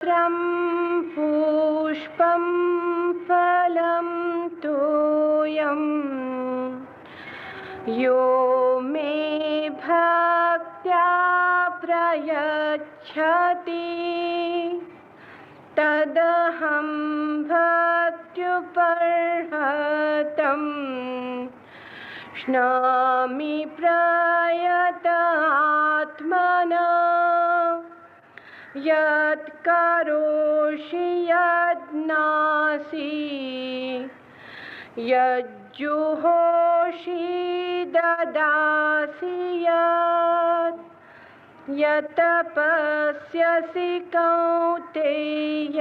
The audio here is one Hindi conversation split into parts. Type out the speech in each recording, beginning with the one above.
पत्रं पुष्पं फलं तोयं यो मे भक्त्या प्रयच्छति तदहं भक्त्युपहृतम् श्नामि प्रयतात्मना यत् करोषि यद्नासि यज्जुहोषि ददासि यत् तपस्यसि कौन्तेय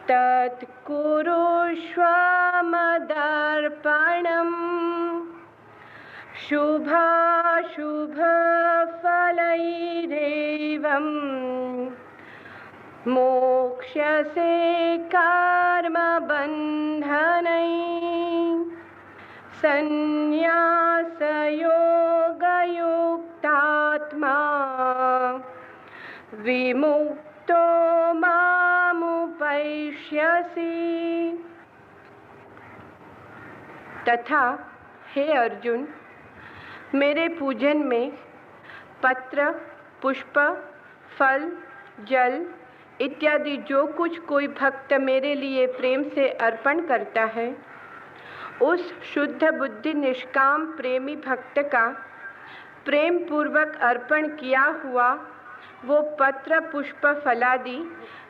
तत् कुरुष्व मदर्पणम् शुभाशुभफलैरेवं मोक्ष्यसे कर्मबन्धनैः सन्न्यासयोगयुक्तात्मा विमुक्तो मामुपैष्यसि। तथा हे अर्जुन, मेरे पूजन में पत्र, पुष्प, फल, जल इत्यादि जो कुछ कोई भक्त मेरे लिए प्रेम से अर्पण करता है, उस शुद्ध बुद्धि निष्काम प्रेमी भक्त का प्रेम पूर्वक अर्पण किया हुआ वो पत्र, पुष्प, फलादि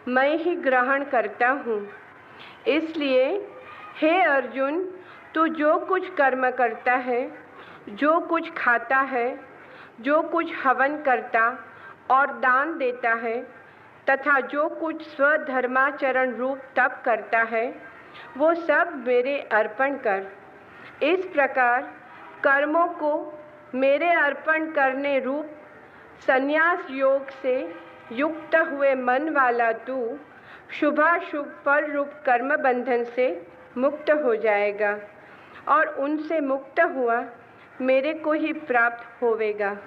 मैं ही ग्रहण करता हूँ। इसलिए हे अर्जुन, तू जो कुछ कर्म करता है, जो कुछ खाता है, जो कुछ हवन करता और दान देता है तथा जो कुछ स्वधर्माचरण रूप तप करता है, वो सब मेरे अर्पण कर। इस प्रकार कर्मों को मेरे अर्पण करने रूप संन्यास योग से युक्त हुए मन वाला तू शुभाशुभ फल रूप कर्म बंधन से मुक्त हो जाएगा और उनसे मुक्त हुआ मेरे को ही प्राप्त होवेगा।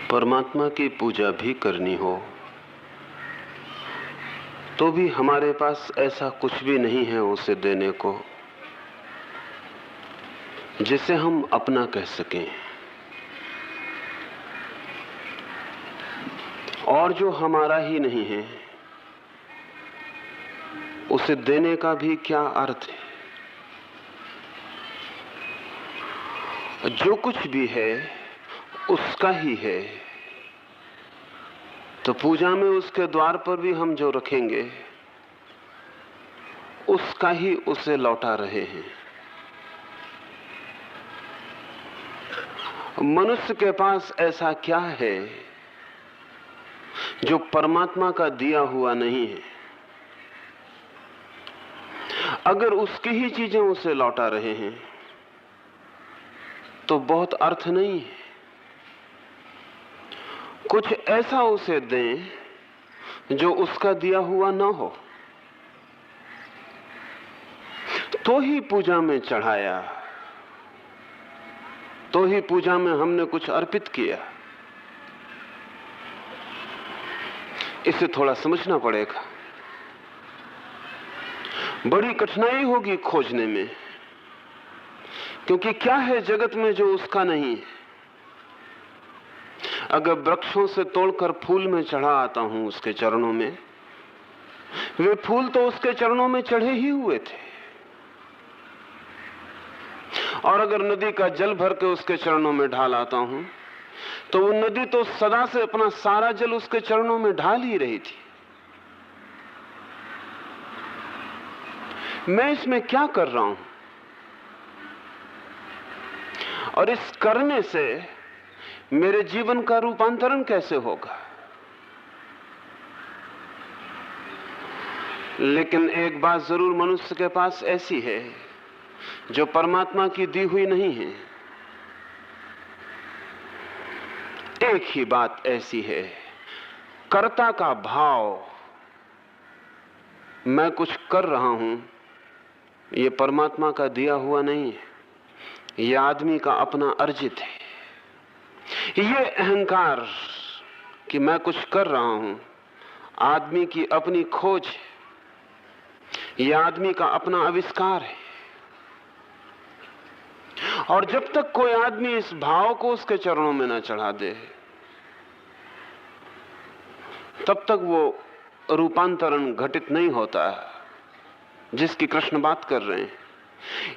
परमात्मा की पूजा भी करनी हो तो भी हमारे पास ऐसा कुछ भी नहीं है उसे देने को जिसे हम अपना कह सकें, और जो हमारा ही नहीं है उसे देने का भी क्या अर्थ है। जो कुछ भी है उसका ही है, तो पूजा में उसके द्वार पर भी हम जो रखेंगे उसका ही उसे लौटा रहे हैं। मनुष्य के पास ऐसा क्या है जो परमात्मा का दिया हुआ नहीं है। अगर उसकी ही चीजें उसे लौटा रहे हैं तो बहुत अर्थ नहीं है। कुछ ऐसा उसे दें जो उसका दिया हुआ ना हो, तो ही पूजा में चढ़ाया, तो ही पूजा में हमने कुछ अर्पित किया। इसे थोड़ा समझना पड़ेगा। बड़ी कठिनाई होगी खोजने में, क्योंकि क्या है जगत में जो उसका नहीं है। अगर वृक्षों से तोड़कर फूल में चढ़ा आता हूं उसके चरणों में, वे फूल तो उसके चरणों में चढ़े ही हुए थे। और अगर नदी का जल भर के उसके चरणों में ढाल आता हूं तो वो नदी तो सदा से अपना सारा जल उसके चरणों में ढाल ही रही थी। मैं इसमें क्या कर रहा हूं, और इस करने से मेरे जीवन का रूपांतरण कैसे होगा। लेकिन एक बात जरूर मनुष्य के पास ऐसी है जो परमात्मा की दी हुई नहीं है। एक ही बात ऐसी है, कर्ता का भाव, मैं कुछ कर रहा हूं, ये परमात्मा का दिया हुआ नहीं है, ये आदमी का अपना अर्जित है। ये अहंकार कि मैं कुछ कर रहा हूं आदमी की अपनी खोज है, ये आदमी का अपना आविष्कार है। और जब तक कोई आदमी इस भाव को उसके चरणों में न चढ़ा दे, तब तक वो रूपांतरण घटित नहीं होता है जिसकी कृष्ण बात कर रहे हैं।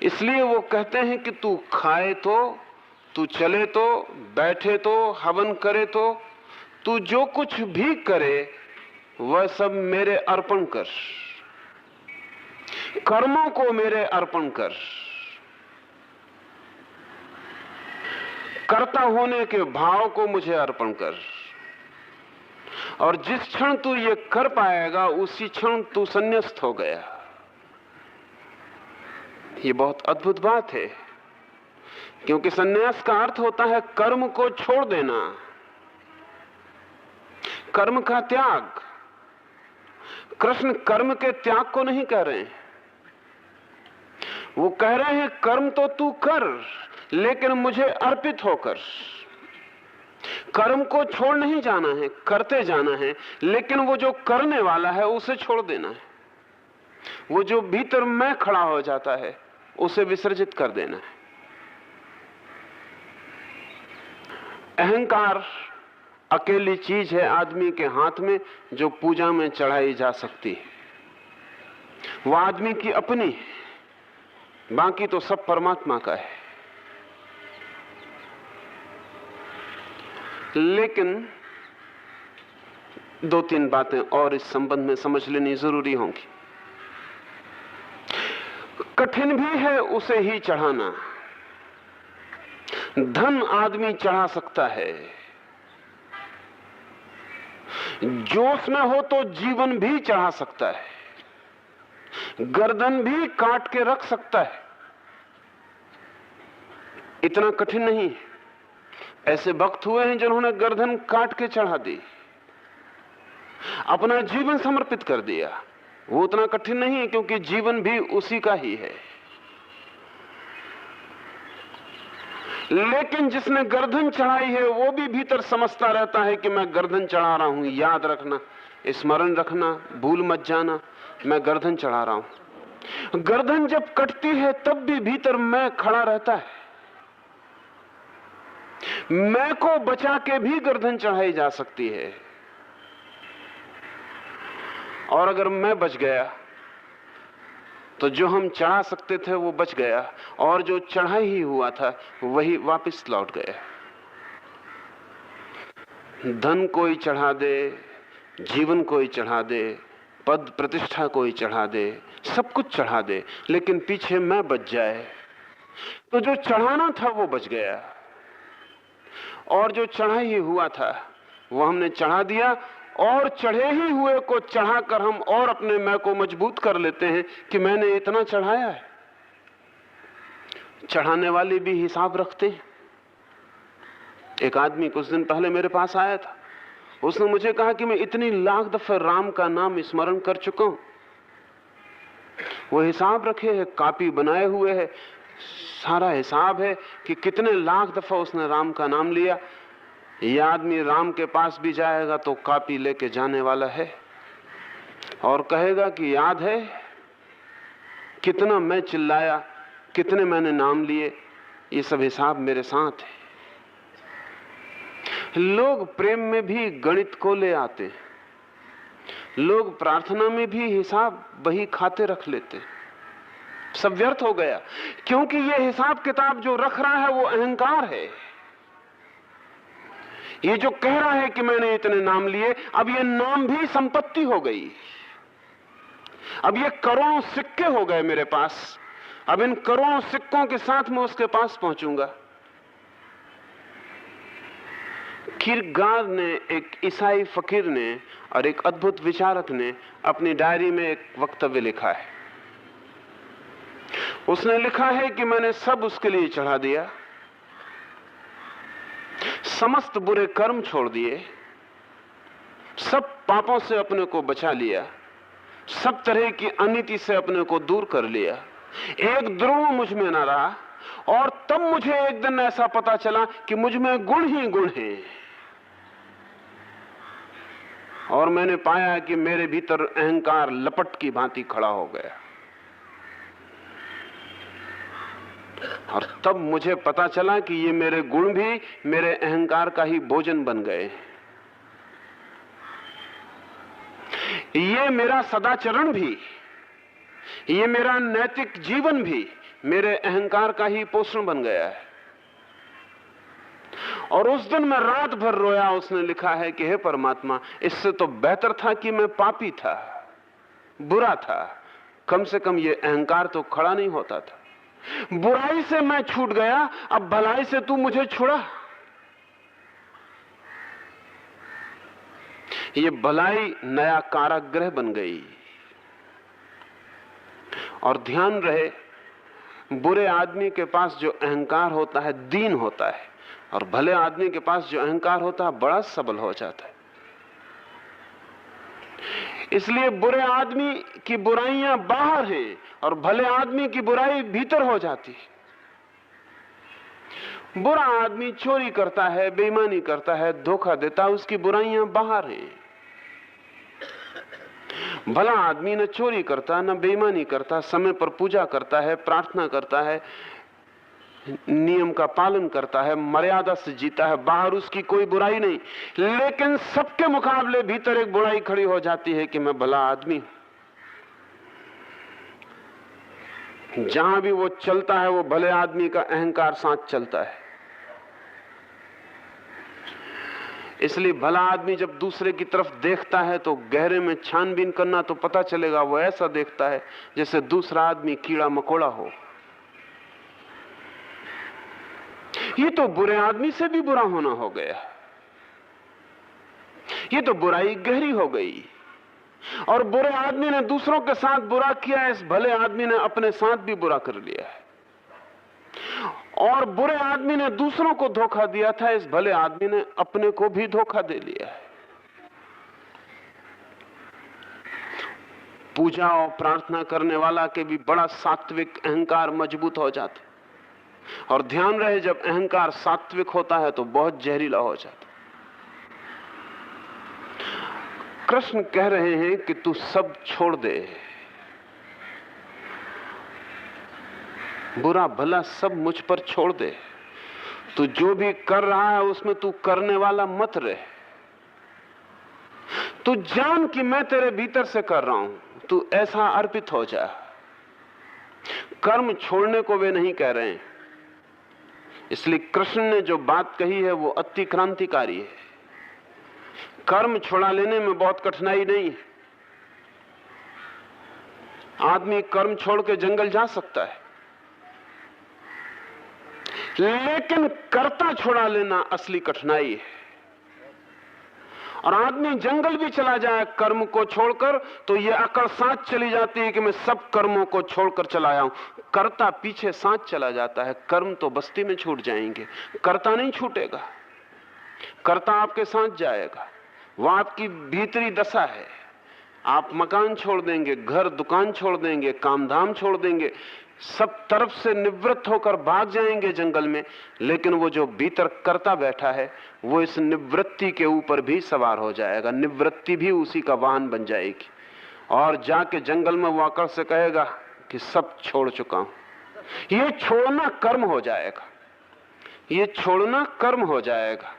इसलिए वो कहते हैं कि तू खाए तो, तू चले तो, बैठे तो, हवन करे तो, तू जो कुछ भी करे वह सब मेरे अर्पण कर, कर्मों को मेरे अर्पण कर, कर्ता होने के भाव को मुझे अर्पण कर। और जिस क्षण तू ये कर पाएगा उसी क्षण तू संन्यास्त हो गया। ये बहुत अद्भुत बात है, क्योंकि संन्यास का अर्थ होता है कर्म को छोड़ देना, कर्म का त्याग। कृष्ण कर्म के त्याग को नहीं कह रहे हैं, वो कह रहे हैं कर्म तो तू कर, लेकिन मुझे अर्पित होकर। कर्म को छोड़ नहीं जाना है, करते जाना है, लेकिन वो जो करने वाला है उसे छोड़ देना है। वो जो भीतर मैं खड़ा हो जाता है उसे विसर्जित कर देना है। अहंकार अकेली चीज है आदमी के हाथ में जो पूजा में चढ़ाई जा सकती है। वह आदमी की अपनी है, बाकी तो सब परमात्मा का है। लेकिन दो तीन बातें और इस संबंध में समझ लेनी जरूरी होंगी। कठिन भी है उसे ही चढ़ाना। धन आदमी चढ़ा सकता है, जोश में हो तो जीवन भी चढ़ा सकता है, गर्दन भी काट के रख सकता है। इतना कठिन नहीं है। ऐसे वक्त हुए हैं जिन्होंने गर्दन काट के चढ़ा दी, अपना जीवन समर्पित कर दिया। वो उतना कठिन नहीं है, क्योंकि जीवन भी उसी का ही है। लेकिन जिसने गर्दन चढ़ाई है वो भी भीतर समझता रहता है कि मैं गर्दन चढ़ा रहा हूं। याद रखना, स्मरण रखना, भूल मत जाना, मैं गर्दन चढ़ा रहा हूं। गर्दन जब कटती है तब भी भीतर मैं खड़ा रहता है। मैं को बचा के भी गर्दन चढ़ाई जा सकती है। और अगर मैं बच गया तो जो हम चढ़ा सकते थे वो बच गया, और जो चढ़ा ही हुआ था वही वापस लौट गया। धन कोई चढ़ा दे, जीवन कोई चढ़ा दे, पद प्रतिष्ठा कोई चढ़ा दे, सब कुछ चढ़ा दे, लेकिन पीछे मैं बच जाए तो जो चढ़ाना था वो बच गया, और जो चढ़ा ही हुआ था वो हमने चढ़ा दिया। और चढ़े ही हुए को चढ़ाकर हम और अपने मैं को मजबूत कर लेते हैं कि मैंने इतना चढ़ाया है। चढ़ाने वाले भी हिसाब रखते हैं। एक आदमी कुछ दिन पहले मेरे पास आया था, उसने मुझे कहा कि मैं इतनी लाख दफे राम का नाम स्मरण कर चुका हूं। वो हिसाब रखे है, कॉपी बनाए हुए है, सारा हिसाब है कि कितने लाख दफा उसने राम का नाम लिया। यह आदमी राम के पास भी जाएगा तो कॉपी लेके जाने वाला है और कहेगा कि याद है कितना मैं चिल्लाया, कितने मैंने नाम लिए, ये सब हिसाब मेरे साथ है। लोग प्रेम में भी गणित को ले आते हैं, लोग प्रार्थना में भी हिसाब वही खाते रख लेते हैं। सब व्यर्थ हो गया, क्योंकि ये हिसाब किताब जो रख रहा है वो अहंकार है। ये जो कह रहा है कि मैंने इतने नाम लिए, अब ये नाम भी संपत्ति हो गई। अब ये करोड़ों सिक्के हो गए मेरे पास। अब इन करोड़ों सिक्कों के साथ मैं उसके पास पहुंचूंगा। किरगार ने, एक ईसाई फकीर ने और एक अद्भुत विचारक ने अपनी डायरी में एक वक्तव्य लिखा है। उसने लिखा है कि मैंने सब उसके लिए चढ़ा दिया, समस्त बुरे कर्म छोड़ दिए, सब पापों से अपने को बचा लिया, सब तरह की अनीति से अपने को दूर कर लिया, एक द्रोह मुझ में न रहा। और तब मुझे एक दिन ऐसा पता चला कि मुझ में गुण ही गुण हैं, और मैंने पाया कि मेरे भीतर अहंकार लपट की भांति खड़ा हो गया। और तब मुझे पता चला कि ये मेरे गुण भी मेरे अहंकार का ही भोजन बन गए। ये मेरा सदाचरण भी, ये मेरा नैतिक जीवन भी मेरे अहंकार का ही पोषण बन गया है। और उस दिन मैं रात भर रोया। उसने लिखा है कि हे परमात्मा, इससे तो बेहतर था कि मैं पापी था, बुरा था, कम से कम ये अहंकार तो खड़ा नहीं होता था। बुराई से मैं छूट गया, अब भलाई से तू मुझे छुड़ा। ये भलाई नया कारागृह बन गई। और ध्यान रहे, बुरे आदमी के पास जो अहंकार होता है दीन होता है, और भले आदमी के पास जो अहंकार होता है बड़ा सबल हो जाता है। इसलिए बुरे आदमी की बुराइयां बाहर हैं और भले आदमी की बुराई भीतर हो जाती है। बुरा आदमी चोरी करता है, बेईमानी करता है, धोखा देता है, उसकी बुराइयां बाहर हैं। भला आदमी न चोरी करता, न बेईमानी करता, समय पर पूजा करता है, प्रार्थना करता है, नियम का पालन करता है, मर्यादा से जीता है, बाहर उसकी कोई बुराई नहीं। लेकिन सबके मुकाबले भीतर एक बुराई खड़ी हो जाती है कि मैं भला आदमी हूं। जहां भी वो चलता है वो भले आदमी का अहंकार साथ चलता है। इसलिए भला आदमी जब दूसरे की तरफ देखता है तो गहरे में छानबीन करना तो पता चलेगा वो ऐसा देखता है जैसे दूसरा आदमी कीड़ा मकोड़ा हो। ये तो बुरे आदमी से भी बुरा होना हो गया। ये तो बुराई गहरी हो गई। और बुरे आदमी ने दूसरों के साथ बुरा किया, इस भले आदमी ने अपने साथ भी बुरा कर लिया है। और बुरे आदमी ने दूसरों को धोखा दिया था, इस भले आदमी ने अपने को भी धोखा दे लिया है। पूजा और प्रार्थना करने वाला के भी बड़ा सात्विक अहंकार मजबूत हो जाता। और ध्यान रहे, जब अहंकार सात्विक होता है तो बहुत जहरीला हो जाता। कृष्ण कह रहे हैं कि तू सब छोड़ दे, बुरा भला सब मुझ पर छोड़ दे। तू जो भी कर रहा है उसमें तू करने वाला मत रहे। तू जान कि मैं तेरे भीतर से कर रहा हूं, तू ऐसा अर्पित हो जा। कर्म छोड़ने को वे नहीं कह रहे हैं। इसलिए कृष्ण ने जो बात कही है वो अति क्रांतिकारी है। कर्म छुड़ा लेने में बहुत कठिनाई नहीं है। आदमी कर्म छोड़ के जंगल जा सकता है, लेकिन कर्ता छुड़ा लेना असली कठिनाई है। और आदमी जंगल भी चला जाए कर्म को छोड़कर तो यह अकड़ साथ चली जाती है कि मैं सब कर्मों को छोड़कर चला आया हूं। कर्ता पीछे साथ चला जाता है, कर्म तो बस्ती में छूट जाएंगे, कर्ता नहीं छूटेगा। कर्ता आपके साथ जाएगा, वह आपकी भीतरी दशा है। आप मकान छोड़ देंगे, घर दुकान छोड़ देंगे, कामधाम छोड़ देंगे, सब तरफ से निवृत्त होकर भाग जाएंगे जंगल में, लेकिन वो जो भीतर कर्ता बैठा है वो इस निवृत्ति के ऊपर भी सवार हो जाएगा। निवृत्ति भी उसी का वाहन बन जाएगी और जाके जंगल में वो आकर से कहेगा कि सब छोड़ चुका हूं। ये छोड़ना कर्म हो जाएगा, ये छोड़ना कर्म हो जाएगा,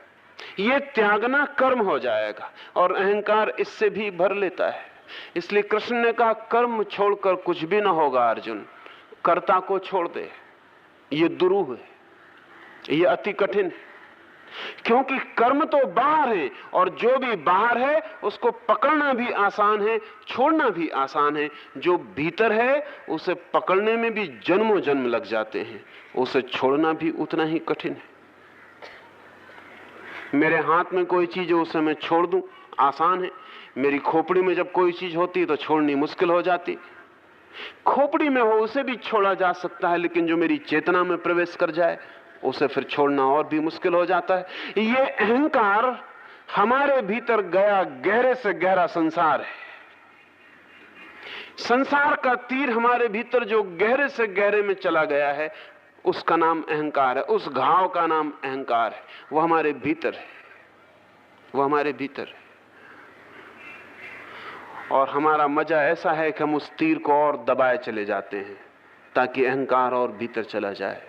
ये त्यागना कर्म हो जाएगा। और अहंकार इससे भी भर लेता है। इसलिए कृष्ण ने कहा कर्म छोड़कर कुछ भी ना होगा अर्जुन, कर्ता को छोड़ दे। ये दुरूह है, ये अति कठिन है, क्योंकि कर्म तो बाहर है और जो भी बाहर है उसको पकड़ना भी आसान है, छोड़ना भी आसान है। जो भीतर है उसे पकड़ने में भी जन्मों जन्म लग जाते हैं, उसे छोड़ना भी उतना ही कठिन है। मेरे हाथ में कोई चीज है उसे मैं छोड़ दूं आसान है, मेरी खोपड़ी में जब कोई चीज होती है तो छोड़नी मुश्किल हो जाती। खोपड़ी में हो उसे भी छोड़ा जा सकता है, लेकिन जो मेरी चेतना में प्रवेश कर जाए उसे फिर छोड़ना और भी मुश्किल हो जाता है। ये अहंकार हमारे भीतर गया गहरे से गहरा संसार है। संसार का तीर हमारे भीतर जो गहरे से गहरे में चला गया है, उसका नाम अहंकार है। उस घाव का नाम अहंकार है। वो हमारे भीतर है, वो हमारे भीतर है। और हमारा मजा ऐसा है कि हम उस तीर को और दबाए चले जाते हैं ताकि अहंकार और भीतर चला जाए।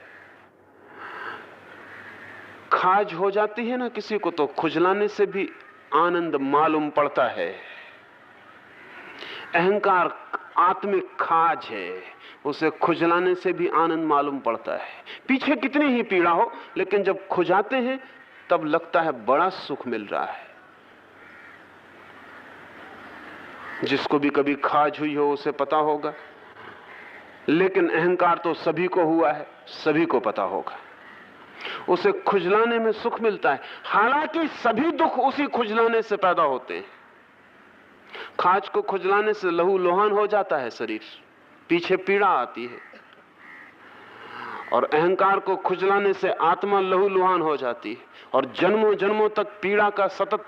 खाज हो जाती है ना किसी को, तो खुजलाने से भी आनंद मालूम पड़ता है। अहंकार आत्मिक खाज है, उसे खुजलाने से भी आनंद मालूम पड़ता है। पीछे कितनी ही पीड़ा हो, लेकिन जब खुजाते हैं तब लगता है बड़ा सुख मिल रहा है। जिसको भी कभी खाज हुई हो उसे पता होगा, लेकिन अहंकार तो सभी को हुआ है, सभी को पता होगा। उसे खुजलाने में सुख मिलता है, हालांकि सभी दुख उसी खुजलाने से पैदा होते हैं। खाज को खुजलाने से लहू लोहान हो जाता है शरीर, पीछे पीड़ा आती है। और अहंकार को खुजलाने से आत्मा लहू लुहान हो जाती है और जन्मों जन्मों तक पीड़ा का सतत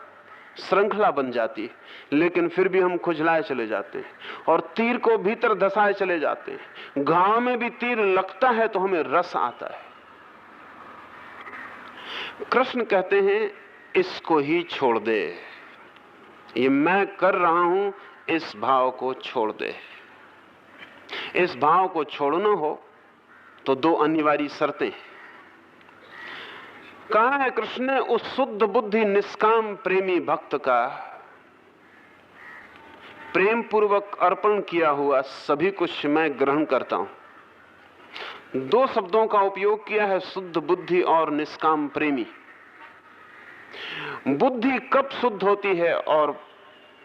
श्रृंखला बन जाती है। लेकिन फिर भी हम खुजलाए चले जाते हैं और तीर को भीतर धसाए चले जाते हैं। घाव में भी तीर लगता है तो हमें रस आता है। कृष्ण कहते हैं, इसको ही छोड़ दे, ये मैं कर रहा हूं, इस भाव को छोड़ दे। इस भाव को छोड़ना हो तो दो अनिवार्य शर्तें कहा है कृष्ण ने। उस शुद्ध बुद्धि निष्काम प्रेमी भक्त का प्रेम पूर्वक अर्पण किया हुआ सभी कुछ मैं ग्रहण करता हूं। दो शब्दों का उपयोग किया है, शुद्ध बुद्धि और निष्काम प्रेमी। बुद्धि कब शुद्ध होती है और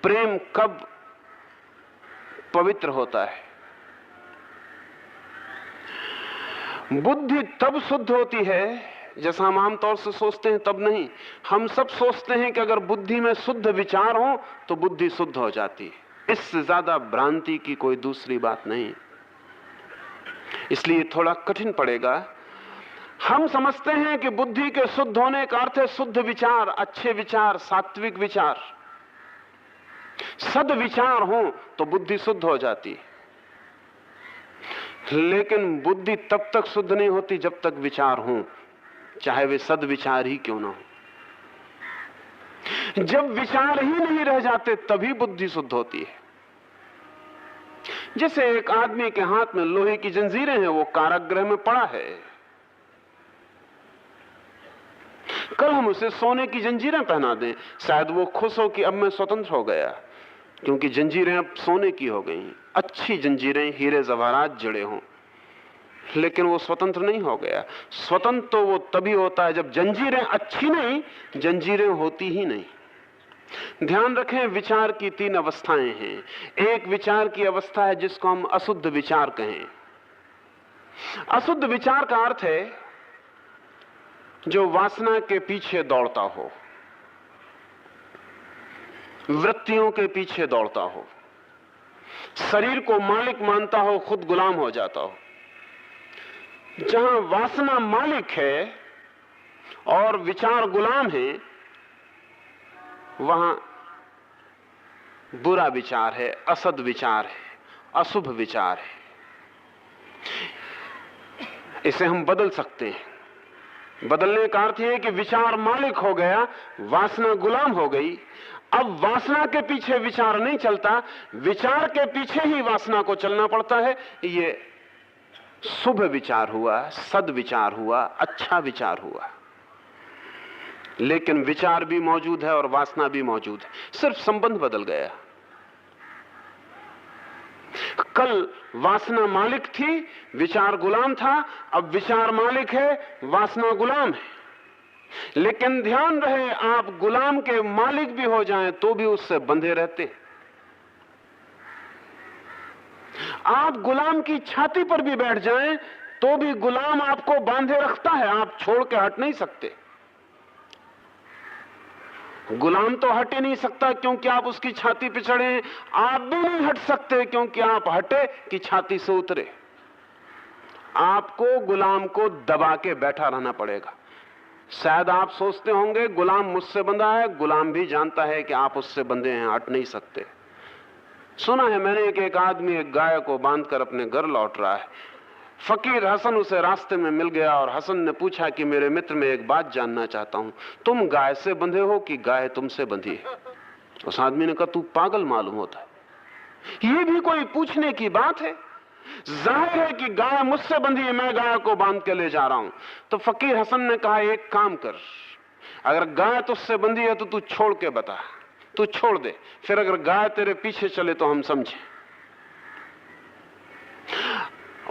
प्रेम कब पवित्र होता है? बुद्धि तब शुद्ध होती है जैसा हम आमतौर से सोचते हैं, तब नहीं। हम सब सोचते हैं कि अगर बुद्धि में शुद्ध विचार हो तो बुद्धि शुद्ध हो जाती है। इससे ज्यादा भ्रांति की कोई दूसरी बात नहीं। इसलिए थोड़ा कठिन पड़ेगा। हम समझते हैं कि बुद्धि के शुद्ध होने का अर्थ है शुद्ध विचार, अच्छे विचार, सात्विक विचार, सद्विचार हो तो बुद्धि शुद्ध हो जाती है। लेकिन बुद्धि तब तक शुद्ध नहीं होती जब तक विचार हो, चाहे वे सद्विचार ही क्यों ना हो। जब विचार ही नहीं रह जाते तभी बुद्धि शुद्ध होती है। जैसे एक आदमी के हाथ में लोहे की जंजीरें हैं, वो कारागृह में पड़ा है। कल हम उसे सोने की जंजीरें पहना दें, शायद वो खुश हो कि अब मैं स्वतंत्र हो गया, क्योंकि जंजीरें अब सोने की हो गई। अच्छी जंजीरें, हीरे जवाहरात जड़े हों, लेकिन वो स्वतंत्र नहीं हो गया। स्वतंत्र तो वो तभी होता है जब जंजीरें अच्छी नहीं, जंजीरें होती ही नहीं। ध्यान रखें, विचार की तीन अवस्थाएं हैं। एक विचार की अवस्था है जिसको हम अशुद्ध विचार कहें। अशुद्ध विचार का अर्थ है जो वासना के पीछे दौड़ता हो, वृत्तियों के पीछे दौड़ता हो, शरीर को मालिक मानता हो, खुद गुलाम हो जाता हो। जहां वासना मालिक है और विचार गुलाम है, वहां बुरा विचार है, असद विचार है, अशुभ विचार है। इसे हम बदल सकते हैं। बदलने का अर्थ है कि विचार मालिक हो गया, वासना गुलाम हो गई। अब वासना के पीछे विचार नहीं चलता, विचार के पीछे ही वासना को चलना पड़ता है। ये शुभ विचार हुआ, सद्विचार हुआ, अच्छा विचार हुआ। लेकिन विचार भी मौजूद है और वासना भी मौजूद है, सिर्फ संबंध बदल गया। कल वासना मालिक थी, विचार गुलाम था। अब विचार मालिक है, वासना गुलाम है। लेकिन ध्यान रहे, आप गुलाम के मालिक भी हो जाएं तो भी उससे बंधे रहते। आप गुलाम की छाती पर भी बैठ जाएं तो भी गुलाम आपको बांधे रखता है, आप छोड़ के हट नहीं सकते। गुलाम तो हट ही नहीं सकता क्योंकि आप उसकी छाती पे चढ़े। आप भी नहीं हट सकते क्योंकि आप हटे कि छाती से उतरे। आपको गुलाम को दबा के बैठा रहना पड़ेगा। शायद आप सोचते होंगे गुलाम मुझसे बंधा है, गुलाम भी जानता है कि आप उससे बंधे हैं, हट नहीं सकते। सुना है मैंने कि एक आदमी एक गाय को बांधकर अपने घर लौट रहा है। फकीर हसन उसे रास्ते में मिल गया और हसन ने पूछा कि मेरे मित्र, मैं एक बात जानना चाहता हूं, तुम गाय से बंधे हो कि गाय तुमसे बंधी है? उस आदमी ने कहा, तू पागल मालूम होता है, ये भी कोई पूछने की बात है? जाहिर है कि गाय मुझसे बंधी है, मैं गाय को बांध के ले जा रहा हूं। तो फकीर हसन ने कहा, एक काम कर, अगर गाय तुझसे बंधी है तो तू छोड़ के बता, तू छोड़ दे, फिर अगर गाय तेरे पीछे चले तो हम समझे।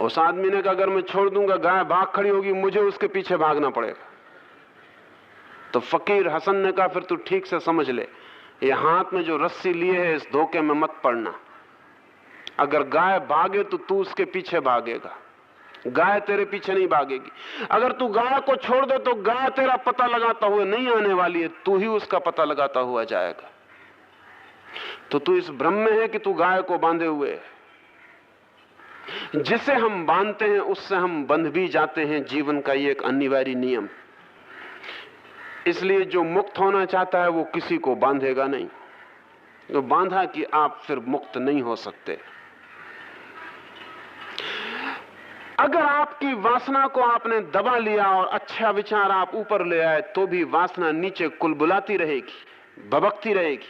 उस आदमी ने कहा, अगर मैं छोड़ दूंगा गाय भाग खड़ी होगी, मुझे उसके पीछे भागना पड़ेगा। तो फकीर हसन ने कहा, फिर तू ठीक से समझ ले, ये हाथ में जो रस्सी लिए है इस धोखे में मत पड़ना। अगर गाय भागे तो तू उसके पीछे भागेगा, गाय तेरे पीछे नहीं भागेगी। अगर तू गाय को छोड़ दे तो गाय तेरा पता लगाता हुआ नहीं आने वाली है, तू ही उसका पता लगाता हुआ जाएगा। तो तू इस भ्रम में है कि तू गाय को बांधे हुए है। जिसे हम बांधते हैं उससे हम बंध भी जाते हैं, जीवन का ये एक अनिवार्य नियम। इसलिए जो मुक्त होना चाहता है वो किसी को बांधेगा नहीं, तो बांधा कि आप फिर मुक्त नहीं हो सकते। अगर आपकी वासना को आपने दबा लिया और अच्छा विचार आप ऊपर ले आए तो भी वासना नीचे कुलबुलाती रहेगी, भभकती रहेगी,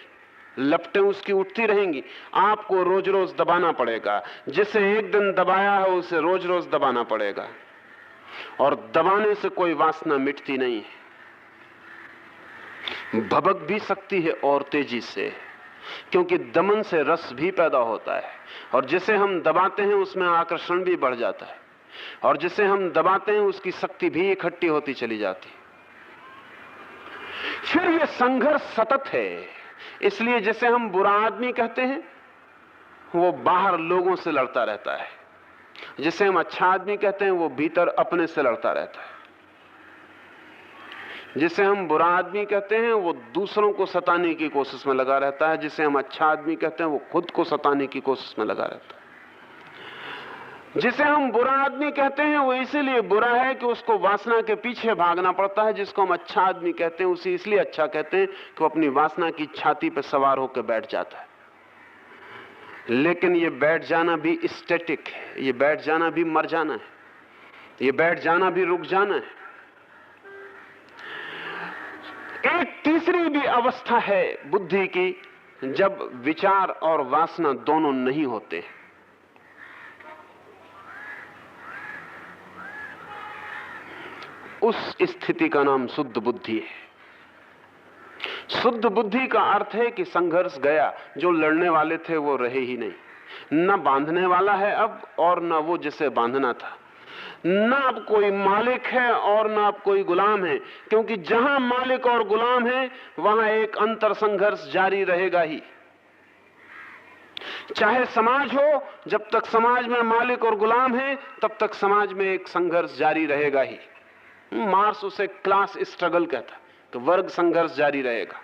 लपटें उसकी उठती रहेंगी। आपको रोज रोज दबाना पड़ेगा। जिसे एक दिन दबाया है उसे रोज रोज दबाना पड़ेगा, और दबाने से कोई वासना मिटती नहीं है। भभक भी सकती है और तेजी से, क्योंकि दमन से रस भी पैदा होता है, और जिसे हम दबाते हैं उसमें आकर्षण भी बढ़ जाता है, और जिसे हम दबाते हैं उसकी शक्ति भी इकट्ठी होती चली जाती। फिर यह संघर्ष सतत है। इसलिए जिसे हम बुरा आदमी कहते हैं वो बाहर लोगों से लड़ता रहता है, जिसे हम अच्छा आदमी कहते हैं वो भीतर अपने से लड़ता रहता है। जिसे हम बुरा आदमी कहते हैं वो दूसरों को सताने की कोशिश में लगा रहता है, जिसे हम अच्छा आदमी कहते हैं वो खुद को सताने की कोशिश में लगा रहता है। जिसे हम बुरा आदमी कहते हैं वो इसीलिए बुरा है कि उसको वासना के पीछे भागना पड़ता है। जिसको हम अच्छा आदमी कहते हैं उसे इसलिए अच्छा कहते हैं कि वो अपनी वासना की छाती पर सवार होकर बैठ जाता है। लेकिन ये बैठ जाना भी स्टैटिक है, ये बैठ जाना भी मर जाना है, ये बैठ जाना भी रुक जाना है। एक तीसरी भी अवस्था है बुद्धि की, जब विचार और वासना दोनों नहीं होते। उस स्थिति का नाम शुद्ध बुद्धि है। शुद्ध बुद्धि का अर्थ है कि संघर्ष गया, जो लड़ने वाले थे वो रहे ही नहीं, न बांधने वाला है अब और न वो जिसे बांधना था, न अब कोई मालिक है और न अब कोई गुलाम है। क्योंकि जहां मालिक और गुलाम है वहां एक अंतर संघर्ष जारी रहेगा ही। चाहे समाज हो, जब तक समाज में मालिक और गुलाम है तब तक समाज में एक संघर्ष जारी रहेगा ही। मार्क्स उसे क्लास स्ट्रगल कहता, तो वर्ग संघर्ष जारी रहेगा।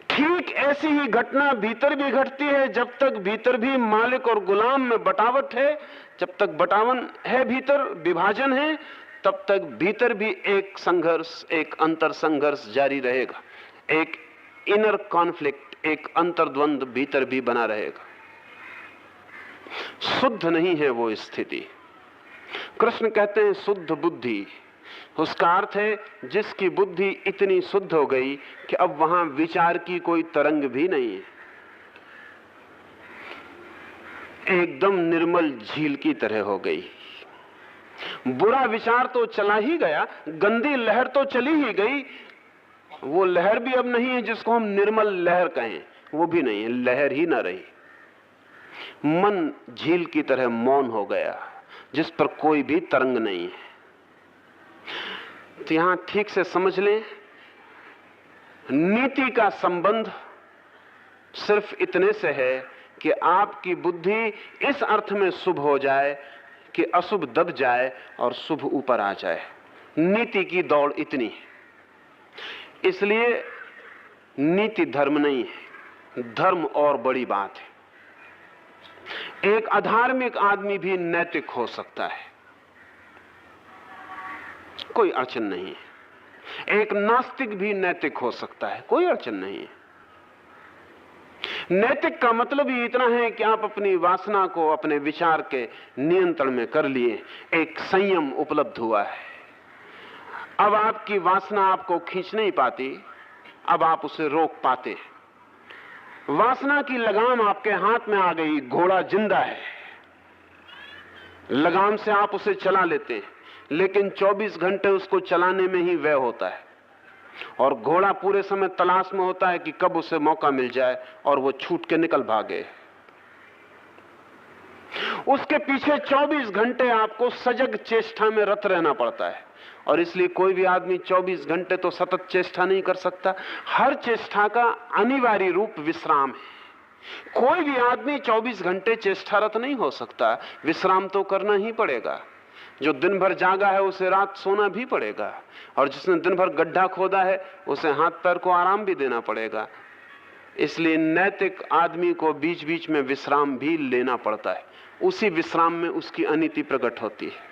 ठीक ऐसी ही घटना भीतर भी घटती है। जब तक भीतर भी मालिक और गुलाम में बटावट है, जब तक बटावन है, भीतर विभाजन है, तब तक भीतर भी एक संघर्ष, एक अंतर संघर्ष जारी रहेगा। एक इनर कॉन्फ्लिक्ट, एक अंतर्द्वंद भीतर भी बना रहेगा। शुद्ध नहीं है वो स्थिति। कृष्ण कहते हैं शुद्ध बुद्धि, उसका अर्थ है जिसकी बुद्धि इतनी शुद्ध हो गई कि अब वहां विचार की कोई तरंग भी नहीं है, एकदम निर्मल झील की तरह हो गई। बुरा विचार तो चला ही गया, गंदी लहर तो चली ही गई, वो लहर भी अब नहीं है जिसको हम निर्मल लहर कहें, वो भी नहीं है, लहर ही ना रही। मन झील की तरह मौन हो गया जिस पर कोई भी तरंग नहीं है। तो यहां ठीक से समझ लें, नीति का संबंध सिर्फ इतने से है कि आपकी बुद्धि इस अर्थ में शुभ हो जाए कि अशुभ दब जाए और शुभ ऊपर आ जाए। नीति की दौड़ इतनी है। इसलिए नीति धर्म नहीं है, धर्म और बड़ी बात है। एक अधार्मिक आदमी भी नैतिक हो सकता है, कोई अड़चन नहीं है। एक नास्तिक भी नैतिक हो सकता है, कोई अड़चन नहीं है। नैतिक का मतलब ही इतना है कि आप अपनी वासना को अपने विचार के नियंत्रण में कर लिए, एक संयम उपलब्ध हुआ है। अब आपकी वासना आपको खींच नहीं पाती, अब आप उसे रोक पाते। वासना की लगाम आपके हाथ में आ गई, घोड़ा जिंदा है, लगाम से आप उसे चला लेते हैं, लेकिन 24 घंटे उसको चलाने में ही व्यय होता है और घोड़ा पूरे समय तलाश में होता है कि कब उसे मौका मिल जाए और वो छूट के निकल भागे। उसके पीछे 24 घंटे आपको सजग चेष्टा में रत रहना पड़ता है और इसलिए कोई भी आदमी 24 घंटे तो सतत चेष्टा नहीं कर सकता। हर चेष्टा का अनिवार्य रूप विश्राम है। कोई भी आदमी 24 घंटे चेष्टारत नहीं हो सकता, विश्राम तो करना ही पड़ेगा। जो दिन भर जागा है उसे रात सोना भी पड़ेगा और जिसने दिन भर गड्ढा खोदा है उसे हाथ पैर को आराम भी देना पड़ेगा। इसलिए नैतिक आदमी को बीच बीच में विश्राम भी लेना पड़ता है, उसी विश्राम में उसकी अनीति प्रकट होती है।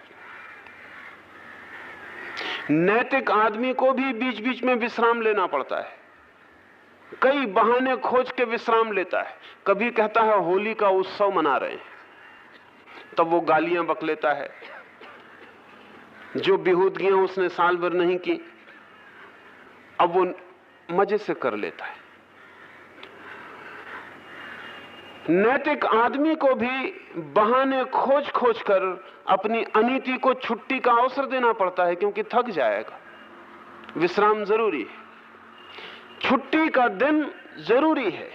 नैतिक आदमी को भी बीच बीच में विश्राम लेना पड़ता है, कई बहाने खोज के विश्राम लेता है। कभी कहता है होली का उत्सव मना रहे हैं, तब वो गालियां बक लेता है, जो बेहूदगियां उसने साल भर नहीं की अब वो मजे से कर लेता है। नैतिक आदमी को भी बहाने खोज खोज कर अपनी अनीति को छुट्टी का अवसर देना पड़ता है, क्योंकि थक जाएगा। विश्राम जरूरी है, छुट्टी का दिन जरूरी है।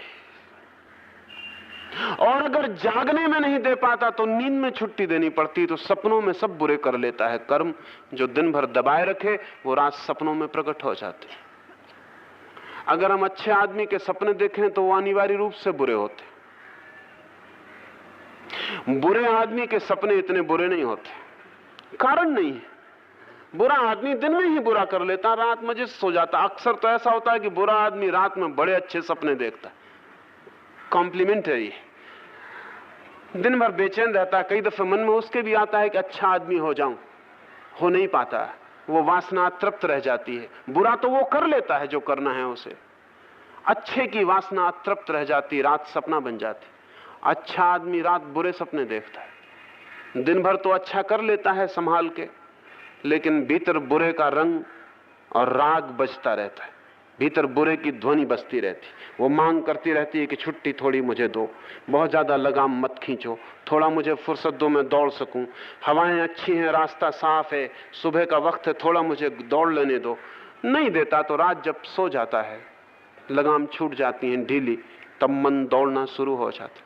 और अगर जागने में नहीं दे पाता तो नींद में छुट्टी देनी पड़ती, तो सपनों में सब बुरे कर लेता है। कर्म जो दिन भर दबाए रखे वो रात सपनों में प्रकट हो जाते। अगर हम अच्छे आदमी के सपने देखें तो वो अनिवार्य रूप से बुरे होते। बुरे आदमी के सपने इतने बुरे नहीं होते, कारण नहीं है। बुरा आदमी दिन में ही बुरा कर लेता, रात मजे से सो जाता। अक्सर तो ऐसा होता है कि बुरा आदमी रात में बड़े अच्छे सपने देखता, कॉम्प्लीमेंटरी। दिन भर बेचैन रहता, कई दफे मन में उसके भी आता है कि अच्छा आदमी हो जाऊं, हो नहीं पाता, वो वासना तृप्त रह जाती है। बुरा तो वो कर लेता है जो करना है उसे, अच्छे की वासना तृप्त रह जाती, रात सपना बन जाती। अच्छा आदमी रात बुरे सपने देखता है, दिन भर तो अच्छा कर लेता है संभाल के, लेकिन भीतर बुरे का रंग और राग बजता रहता है, भीतर बुरे की ध्वनि बजती रहती। वो मांग करती रहती है कि छुट्टी थोड़ी मुझे दो, बहुत ज्यादा लगाम मत खींचो, थोड़ा मुझे फुर्सत दो, मैं दौड़ सकूं, हवाएं अच्छी हैं, रास्ता साफ है, सुबह का वक्त है, थोड़ा मुझे दौड़ लेने दो। नहीं देता तो रात जब सो जाता है, लगाम छूट जाती है ढीली, तब मन दौड़ना शुरू हो जाता।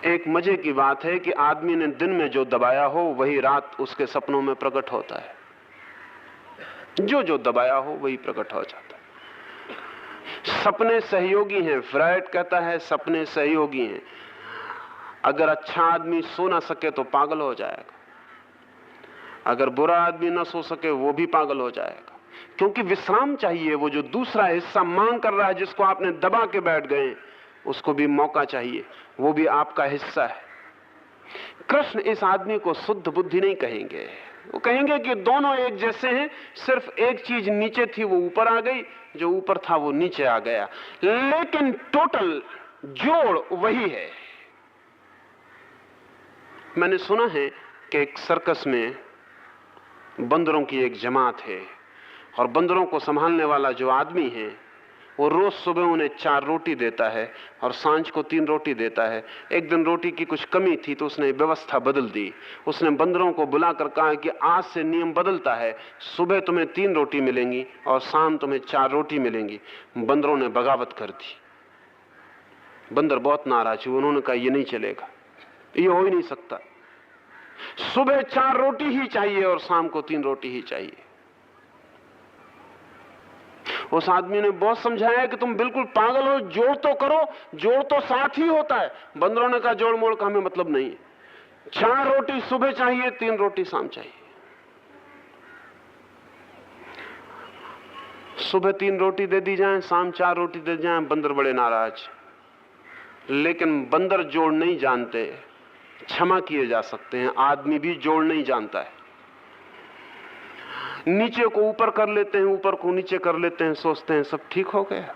एक मजे की बात है कि आदमी ने दिन में जो दबाया हो वही रात उसके सपनों में प्रकट होता है, जो दबाया हो वही प्रकट हो जाता है। सपने सहयोगी हैं, फ्रायड कहता है सपने सहयोगी हैं। अगर अच्छा आदमी सो ना सके तो पागल हो जाएगा, अगर बुरा आदमी ना सो सके वो भी पागल हो जाएगा, क्योंकि विश्राम चाहिए। वो जो दूसरा हिस्सा मांग कर रहा है, जिसको आपने दबा के बैठ गए, उसको भी मौका चाहिए, वो भी आपका हिस्सा है। कृष्ण इस आदमी को शुद्ध बुद्धि नहीं कहेंगे, वो कहेंगे कि दोनों एक जैसे हैं, सिर्फ एक चीज नीचे थी वो ऊपर आ गई, जो ऊपर था वो नीचे आ गया, लेकिन टोटल जोड़ वही है। मैंने सुना है कि एक सर्कस में बंदरों की एक जमात है और बंदरों को संभालने वाला जो आदमी है वो रोज सुबह उन्हें 4 रोटी देता है और सांझ को 3 रोटी देता है। एक दिन रोटी की कुछ कमी थी तो उसने व्यवस्था बदल दी। उसने बंदरों को बुलाकर कहा कि आज से नियम बदलता है, सुबह तुम्हें 3 रोटी मिलेंगी और शाम तुम्हें 4 रोटी मिलेंगी। बंदरों ने बगावत कर दी। बंदर बहुत नाराज हुए, उन्होंने कहा ये नहीं चलेगा, ये हो ही नहीं सकता, सुबह 4 रोटी ही चाहिए और शाम को 3 रोटी ही चाहिए। उस आदमी ने बहुत समझाया कि तुम बिल्कुल पागल हो, जोड़ तो करो, जोड़ तो साथ ही होता है। बंदरों ने कहा जोड़ मोड़ का हमें मतलब नहीं है, 4 रोटी सुबह चाहिए, 3 रोटी शाम चाहिए। सुबह 3 रोटी दे दी जाए, शाम 4 रोटी दे दी जाए, बंदर बड़े नाराज। लेकिन बंदर जोड़ नहीं जानते, क्षमा किए जा सकते हैं, आदमी भी जोड़ नहीं जानता है। नीचे को ऊपर कर लेते हैं, ऊपर को नीचे कर लेते हैं, सोचते हैं सब ठीक हो गया।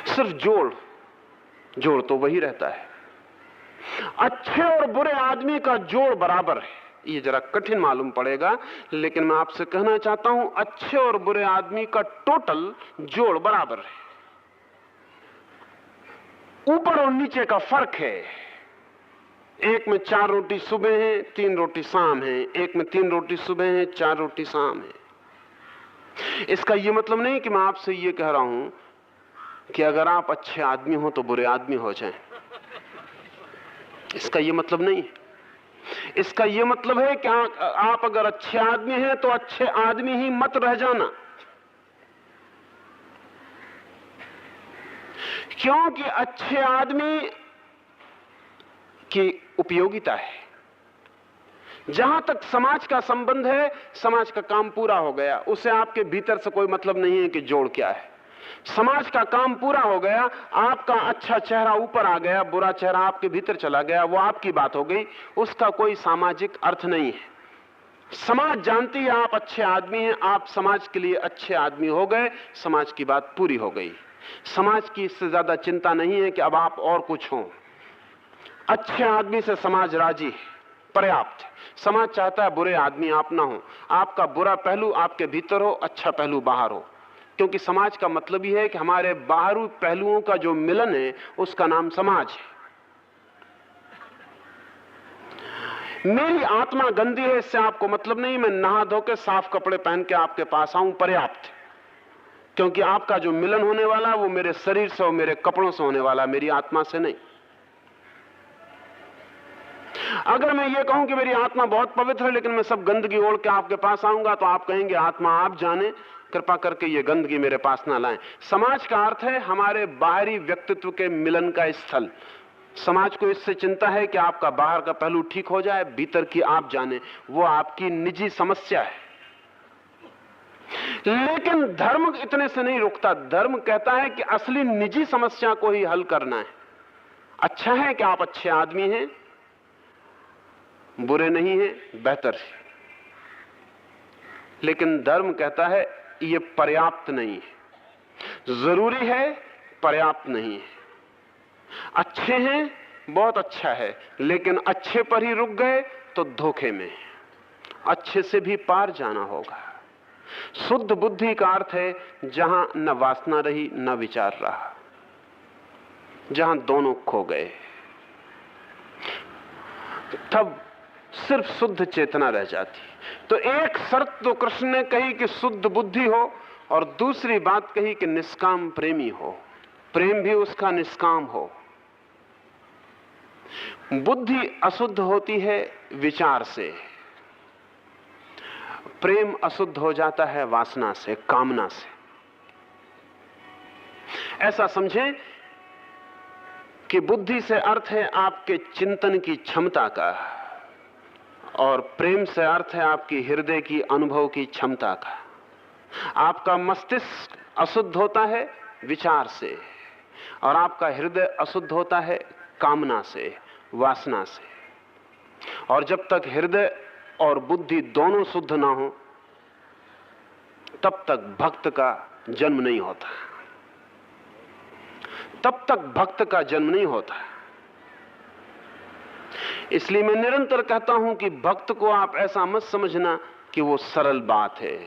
सिर्फ जोड़ तो वही रहता है। अच्छे और बुरे आदमी का जोड़ बराबर है। ये जरा कठिन मालूम पड़ेगा, लेकिन मैं आपसे कहना चाहता हूं, अच्छे और बुरे आदमी का टोटल जोड़ बराबर है। ऊपर और नीचे का फर्क है। एक में 4 रोटी सुबह है, 3 रोटी शाम है। एक में 3 रोटी सुबह है, 4 रोटी शाम है। इसका यह मतलब नहीं कि मैं आपसे यह कह रहा हूं कि अगर आप अच्छे आदमी हो तो बुरे आदमी हो जाएं। इसका यह मतलब नहीं। इसका यह मतलब है कि आप अगर अच्छे आदमी हैं तो अच्छे आदमी ही मत रह जाना, क्योंकि अच्छे आदमी की उपयोगिता है। जहां तक समाज का संबंध है, समाज का काम पूरा हो गया, उसे आपके भीतर से कोई मतलब नहीं है कि जोड़ क्या है। समाज का काम पूरा हो गया, आपका अच्छा चेहरा ऊपर आ गया, बुरा चेहरा आपके भीतर चला गया, वो आपकी बात हो गई, उसका कोई सामाजिक अर्थ नहीं है। समाज जानती है आप अच्छे आदमी हैं, आप समाज के लिए अच्छे आदमी हो गए, समाज की बात पूरी हो गई। समाज की इससे ज्यादा चिंता नहीं है कि अब आप और कुछ हो। अच्छे आदमी से समाज राजी है, पर्याप्त है। समाज चाहता है बुरे आदमी आप ना हो, आपका बुरा पहलू आपके भीतर हो, अच्छा पहलू बाहर हो, क्योंकि समाज का मतलब ही है कि हमारे बाहरी पहलुओं का जो मिलन है उसका नाम समाज है। मेरी आत्मा गंदी है इससे आपको मतलब नहीं, मैं नहा धो के साफ कपड़े पहन के आपके पास आऊं, पर्याप्त है। क्योंकि आपका जो मिलन होने वाला वो मेरे शरीर से और मेरे कपड़ों से होने वाला, मेरी आत्मा से नहीं। अगर मैं ये कहूं कि मेरी आत्मा बहुत पवित्र है लेकिन मैं सब गंदगी ओढ़ के आपके पास आऊंगा, तो आप कहेंगे आत्मा आप जाने, कृपा करके ये गंदगी मेरे पास ना लाएं। समाज का अर्थ है हमारे बाहरी व्यक्तित्व के मिलन का स्थल। समाज को इससे चिंता है कि आपका बाहर का पहलू ठीक हो जाए, भीतर की आप जाने, वो आपकी निजी समस्या है। लेकिन धर्म इतने से नहीं रुकता। धर्म कहता है कि असली निजी समस्या को ही हल करना है। अच्छा है कि आप अच्छे आदमी हैं, बुरे नहीं हैं, बेहतर है। लेकिन धर्म कहता है ये पर्याप्त नहीं है, जरूरी है, पर्याप्त नहीं है। अच्छे हैं, बहुत अच्छा है, लेकिन अच्छे पर ही रुक गए तो धोखे में। अच्छे से भी पार जाना होगा। शुद्ध बुद्धि का अर्थ है जहां न वासना रही न विचार रहा, जहां दोनों खो गए, तब सिर्फ शुद्ध चेतना रह जाती। तो एक शर्त तो कृष्ण ने कही कि शुद्ध बुद्धि हो, और दूसरी बात कही कि निष्काम प्रेमी हो, प्रेम भी उसका निष्काम हो। बुद्धि अशुद्ध होती है विचार से, प्रेम अशुद्ध हो जाता है वासना से, कामना से। ऐसा समझें कि बुद्धि से अर्थ है आपके चिंतन की क्षमता का, और प्रेम से अर्थ है आपकी हृदय की अनुभव की क्षमता का। आपका मस्तिष्क अशुद्ध होता है विचार से, और आपका हृदय अशुद्ध होता है कामना से, वासना से। और जब तक हृदय और बुद्धि दोनों शुद्ध ना हो, तब तक भक्त का जन्म नहीं होता, तब तक भक्त का जन्म नहीं होता। इसलिए मैं निरंतर कहता हूं कि भक्त को आप ऐसा मत समझना कि वो सरल बात है।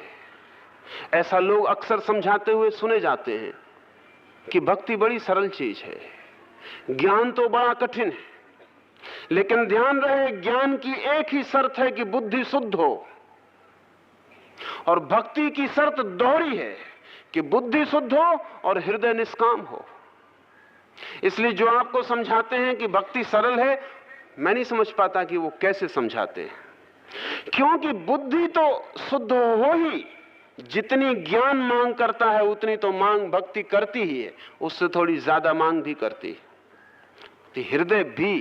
ऐसा लोग अक्सर समझाते हुए सुने जाते हैं कि भक्ति बड़ी सरल चीज है, ज्ञान तो बड़ा कठिन है। लेकिन ध्यान रहे, ज्ञान की एक ही शर्त है कि बुद्धि शुद्ध हो, और भक्ति की शर्त दोहरी है कि बुद्धि शुद्ध हो और हृदय निष्काम हो। इसलिए जो आपको समझाते हैं कि भक्ति सरल है, मैं नहीं समझ पाता कि वो कैसे समझाते हैं, क्योंकि बुद्धि तो शुद्ध हो ही, जितनी ज्ञान मांग करता है उतनी तो मांग भक्ति करती ही है, उससे थोड़ी ज्यादा मांग भी करती है। तो हृदय भी,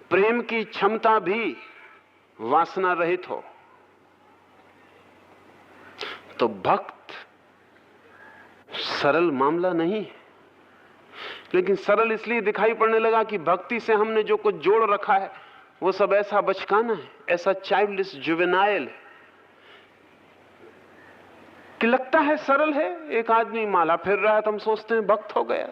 प्रेम की क्षमता भी वासना रहित हो तो भक्त सरल मामला नहीं है। लेकिन सरल इसलिए दिखाई पड़ने लगा कि भक्ति से हमने जो कुछ जोड़ रखा है वो सब ऐसा बचकाना है, ऐसा चाइल्डिश जुवेनाइल है कि लगता है सरल है। एक आदमी माला फेर रहा है तो हम सोचते हैं भक्त हो गया।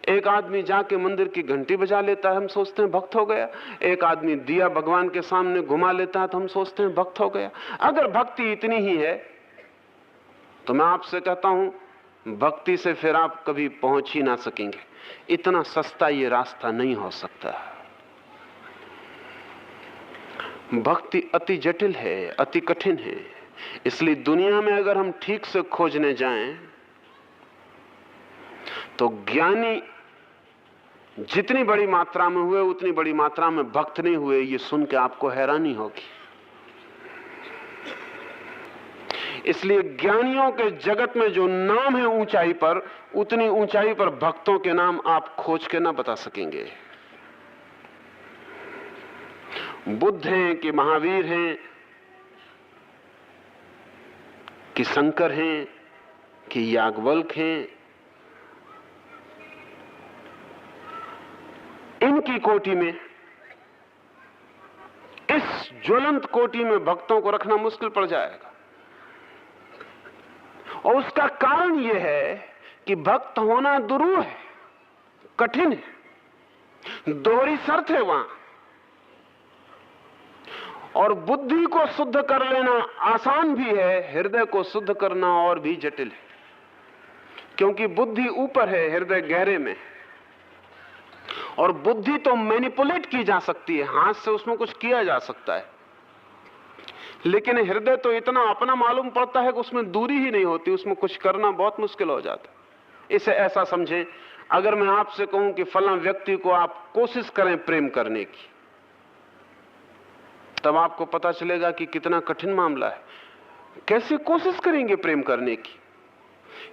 एक आदमी जाके मंदिर की घंटी बजा लेता है, हम सोचते हैं भक्त हो गया। एक आदमी दिया भगवान के सामने घुमा लेता है तो हम सोचते हैं भक्त हो गया। अगर भक्ति इतनी ही है तो मैं आपसे कहता हूं भक्ति से फिर आप कभी पहुंच ही ना सकेंगे। इतना सस्ता ये रास्ता नहीं हो सकता। भक्ति अति जटिल है, अति कठिन है। इसलिए दुनिया में अगर हम ठीक से खोजने जाएं तो ज्ञानी जितनी बड़ी मात्रा में हुए उतनी बड़ी मात्रा में भक्त नहीं हुए। ये सुन के आपको हैरानी होगी। इसलिए ज्ञानियों के जगत में जो नाम है ऊंचाई पर, उतनी ऊंचाई पर भक्तों के नाम आप खोज के ना बता सकेंगे। बुद्ध हैं कि महावीर हैं कि शंकर हैं कि याज्ञवल्क्य हैं, इनकी कोटि में, इस ज्वलंत कोटि में भक्तों को रखना मुश्किल पड़ जाएगा। और उसका कारण यह है कि भक्त होना दुरूह है, कठिन है, दोहरी शर्त है वहां। और बुद्धि को शुद्ध कर लेना आसान भी है, हृदय को शुद्ध करना और भी जटिल है। क्योंकि बुद्धि ऊपर है, हृदय गहरे में। और बुद्धि तो मैनिपुलेट की जा सकती है, हाथ से उसमें कुछ किया जा सकता है, लेकिन हृदय तो इतना अपना मालूम पड़ता है कि उसमें दूरी ही नहीं होती, उसमें कुछ करना बहुत मुश्किल हो जाता है। इसे ऐसा समझें, अगर मैं आपसे कहूं कि फलां व्यक्ति को आप कोशिश करें प्रेम करने की, तब आपको पता चलेगा कि कितना कठिन मामला है। कैसे कोशिश करेंगे प्रेम करने की?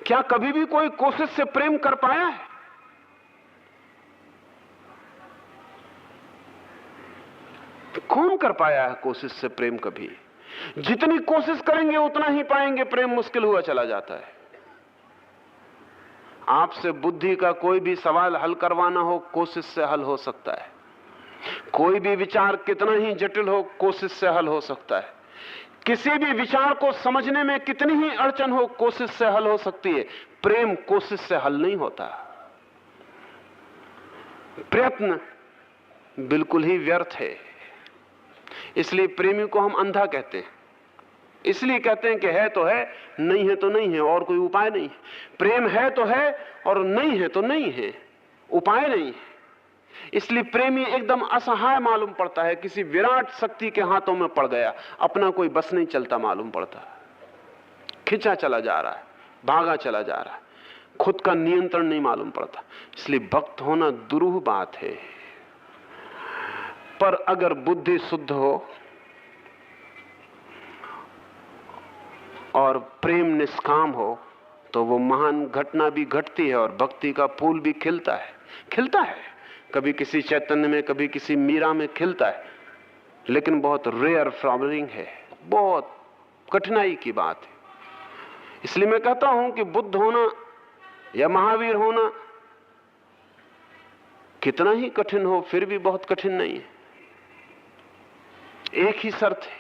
क्या कभी भी कोई कोशिश से प्रेम कर पाया है? कौन कर पाया है कोशिश से प्रेम कभी? जितनी कोशिश करेंगे उतना ही पाएंगे प्रेम मुश्किल हुआ चला जाता है। आपसे बुद्धि का कोई भी सवाल हल करवाना हो, कोशिश से हल हो सकता है। कोई भी विचार कितना ही जटिल हो, कोशिश से हल हो सकता है। किसी भी विचार को समझने में कितनी ही अड़चन हो, कोशिश से हल हो सकती है। प्रेम कोशिश से हल नहीं होता। प्रयत्न बिल्कुल ही व्यर्थ है। इसलिए प्रेमी को हम अंधा कहते हैं। इसलिए कहते हैं कि है तो है, नहीं है तो नहीं है, और कोई उपाय नहीं है। प्रेम है तो है और नहीं है तो नहीं है, उपाय नहीं है। इसलिए प्रेमी एकदम असहाय मालूम पड़ता है, किसी विराट शक्ति के हाथों में पड़ गया, अपना कोई बस नहीं चलता मालूम पड़ता, खिंचा चला जा रहा है, भागा चला जा रहा है, खुद का नियंत्रण नहीं मालूम पड़ता। इसलिए भक्त होना दुरूह बात है। पर अगर बुद्धि शुद्ध हो और प्रेम निष्काम हो तो वो महान घटना भी घटती है और भक्ति का फूल भी खिलता है। कभी किसी चैतन्य में, कभी किसी मीरा में खिलता है, लेकिन बहुत रेयर फ्लावरिंग है, बहुत कठिनाई की बात है। इसलिए मैं कहता हूं कि बुद्ध होना या महावीर होना कितना ही कठिन हो, फिर भी बहुत कठिन नहीं है। एक ही शर्त है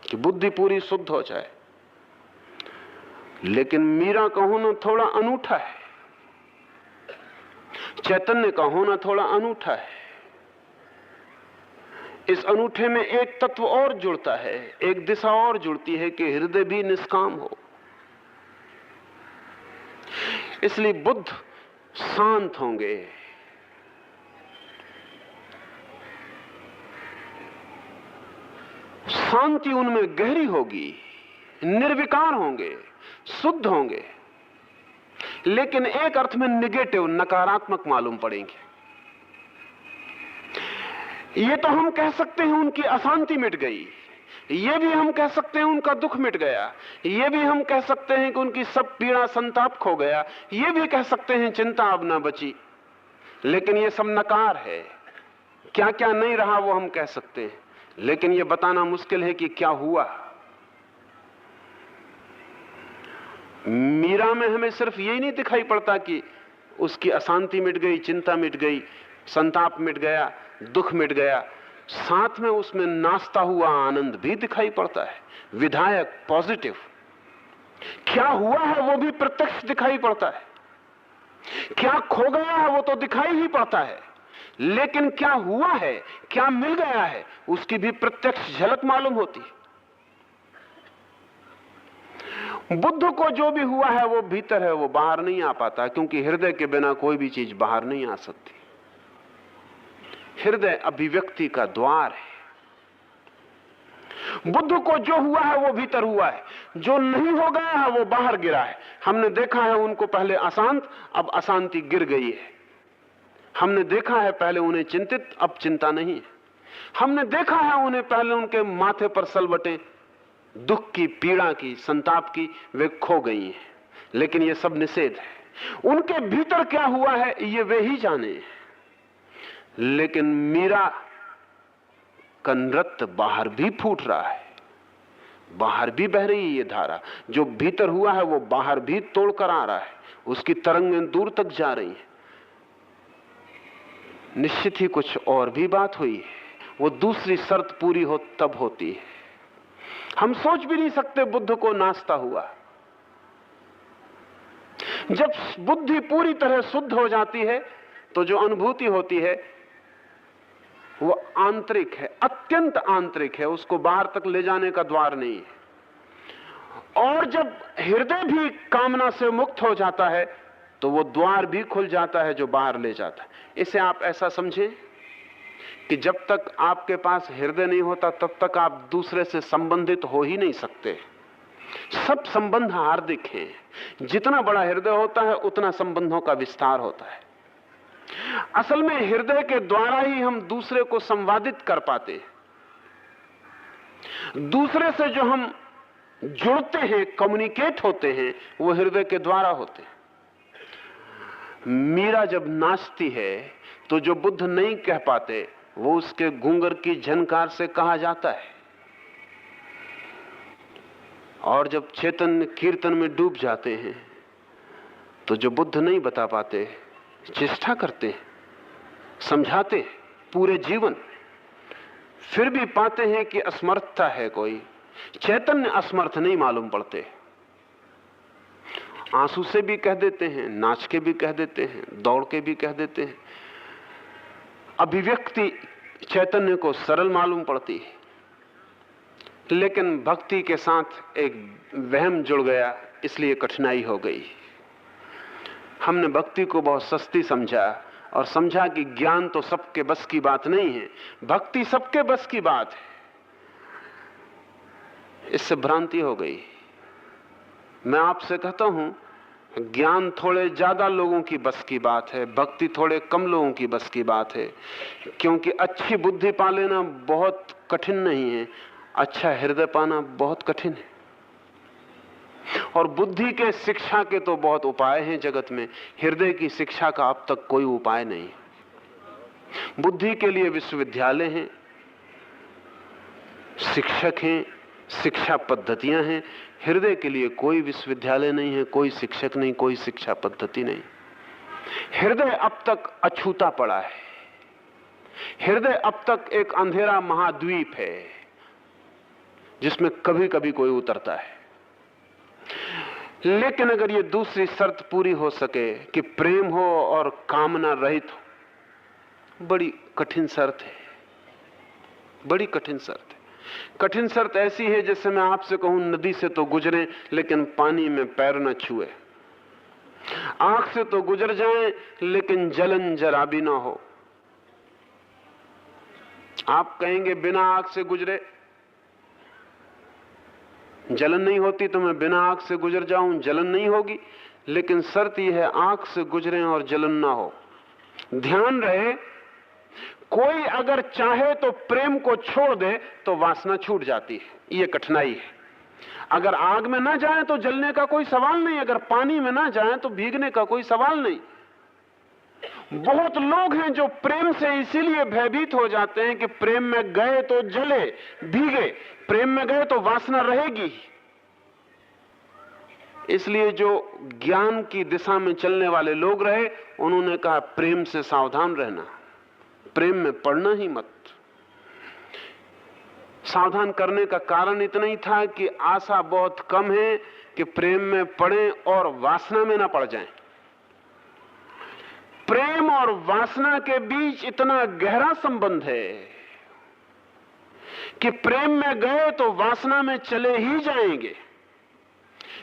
कि बुद्धि पूरी शुद्ध हो जाए। लेकिन मीरा का होना थोड़ा अनूठा है, चैतन्य का होना थोड़ा अनूठा है। इस अनूठे में एक तत्व और जुड़ता है, एक दिशा और जुड़ती है कि हृदय भी निष्काम हो। इसलिए बुद्ध शांत होंगे, शांति उनमें गहरी होगी, निर्विकार होंगे, शुद्ध होंगे, लेकिन एक अर्थ में निगेटिव, नकारात्मक मालूम पड़ेंगे। ये तो हम कह सकते हैं उनकी अशांति मिट गई, ये भी हम कह सकते हैं उनका दुख मिट गया, ये भी हम कह सकते हैं कि उनकी सब पीड़ा संताप खो गया, ये भी कह सकते हैं चिंता अब ना बची। लेकिन ये सब नकार है। क्या क्या नहीं रहा वो हम कह सकते हैं, लेकिन ये बताना मुश्किल है कि क्या हुआ। मीरा में हमें सिर्फ यही नहीं दिखाई पड़ता कि उसकी अशांति मिट गई, चिंता मिट गई, संताप मिट गया, दुख मिट गया, साथ में उसमें नाचता हुआ आनंद भी दिखाई पड़ता है, विधायक, पॉजिटिव। क्या हुआ है वो भी प्रत्यक्ष दिखाई पड़ता है, क्या खो गया है वो तो दिखाई ही पड़ता है, लेकिन क्या हुआ है, क्या मिल गया है, उसकी भी प्रत्यक्ष झलक मालूम होती है। बुद्ध को जो भी हुआ है वो भीतर है, वो बाहर नहीं आ पाता, क्योंकि हृदय के बिना कोई भी चीज बाहर नहीं आ सकती। हृदय अभिव्यक्ति का द्वार है। बुद्ध को जो हुआ है वो भीतर हुआ है, जो नहीं हो गया है वो बाहर गिरा है। हमने देखा है उनको पहले अशांत, अब अशांति गिर गई है। हमने देखा है पहले उन्हें चिंतित, अब चिंता नहीं है। हमने देखा है उन्हें पहले उनके माथे पर सलवटें दुख की, पीड़ा की, संताप की, वे खो गई हैं, लेकिन ये सब निषेध है। उनके भीतर क्या हुआ है ये वे ही जाने। लेकिन मीरा का नृत्य बाहर भी फूट रहा है, बाहर भी बह रही है ये धारा। जो भीतर हुआ है वो बाहर भी तोड़कर आ रहा है, उसकी तरंगें दूर तक जा रही हैं। निश्चित ही कुछ और भी बात हुई है, वो दूसरी शर्त पूरी हो तब होती है। हम सोच भी नहीं सकते बुद्ध को नाचता हुआ। जब बुद्धि पूरी तरह शुद्ध हो जाती है तो जो अनुभूति होती है वो आंतरिक है, अत्यंत आंतरिक है, उसको बाहर तक ले जाने का द्वार नहीं है। और जब हृदय भी कामना से मुक्त हो जाता है तो वो द्वार भी खुल जाता है जो बाहर ले जाता है। इसे आप ऐसा समझें कि जब तक आपके पास हृदय नहीं होता तब तक आप दूसरे से संबंधित हो ही नहीं सकते। सब संबंध हार्दिक हैं। जितना बड़ा हृदय होता है उतना संबंधों का विस्तार होता है। असल में हृदय के द्वारा ही हम दूसरे को संवादित कर पाते हैं। दूसरे से जो हम जुड़ते हैं, कम्युनिकेट होते हैं, वो हृदय के द्वारा होते हैं। मीरा जब नाचती है तो जो बुद्ध नहीं कह पाते वो उसके घूंघर की झनकार से कहा जाता है। और जब चैतन्य कीर्तन में डूब जाते हैं तो जो बुद्ध नहीं बता पाते चेष्टा करते हैं, समझाते हैं पूरे जीवन, फिर भी पाते हैं कि असमर्थता है कोई। चैतन्य असमर्थ नहीं मालूम पड़ते। आंसू से भी कह देते हैं, नाच के भी कह देते हैं, दौड़ के भी कह देते हैं। अभिव्यक्ति चैतन्य को सरल मालूम पड़ती है, लेकिन भक्ति के साथ एक वहम जुड़ गया, इसलिए कठिनाई हो गई। हमने भक्ति को बहुत सस्ती समझा और समझा कि ज्ञान तो सबके बस की बात नहीं है, भक्ति सबके बस की बात है। इससे भ्रांति हो गई। मैं आपसे कहता हूं, ज्ञान थोड़े ज्यादा लोगों की बस की बात है, भक्ति थोड़े कम लोगों की बस की बात है। क्योंकि अच्छी बुद्धि पा लेना बहुत कठिन नहीं है, अच्छा हृदय पाना बहुत कठिन है। और बुद्धि के शिक्षा के तो बहुत उपाय हैं जगत में, हृदय की शिक्षा का अब तक कोई उपाय नहीं। बुद्धि के लिए विश्वविद्यालय हैं, शिक्षक हैं, शिक्षा पद्धतियां हैं। हृदय के लिए कोई विश्वविद्यालय नहीं है, कोई शिक्षक नहीं, कोई शिक्षा पद्धति नहीं। हृदय अब तक अछूता पड़ा है। हृदय अब तक एक अंधेरा महाद्वीप है जिसमें कभी कभी कोई उतरता है। लेकिन अगर ये दूसरी शर्त पूरी हो सके कि प्रेम हो और कामना रहित हो, बड़ी कठिन शर्त है, बड़ी कठिन शर्त है। कठिन शर्त ऐसी है जैसे मैं आपसे कहूं नदी से तो गुजरें लेकिन पानी में पैर न छुए, आंख से तो गुजर जाएं लेकिन जलन जरा भी ना हो। आप कहेंगे बिना आंख से गुजरे जलन नहीं होती तो मैं बिना आंख से गुजर जाऊं, जलन नहीं होगी। लेकिन शर्त यह है आंख से गुजरें और जलन ना हो। ध्यान रहे, कोई अगर चाहे तो प्रेम को छोड़ दे तो वासना छूट जाती है। यह कठिनाई है। अगर आग में ना जाए तो जलने का कोई सवाल नहीं, अगर पानी में ना जाए तो भीगने का कोई सवाल नहीं। बहुत लोग हैं जो प्रेम से इसीलिए भयभीत हो जाते हैं कि प्रेम में गए तो जले भीगे, प्रेम में गए तो वासना रहेगी। इसलिए जो ज्ञान की दिशा में चलने वाले लोग रहे, उन्होंने कहा प्रेम से सावधान रहना, प्रेम में पड़ना ही मत। सावधान करने का कारण इतना ही था कि आशा बहुत कम है कि प्रेम में पड़ें और वासना में ना पड़ जाएं। प्रेम और वासना के बीच इतना गहरा संबंध है कि प्रेम में गए तो वासना में चले ही जाएंगे।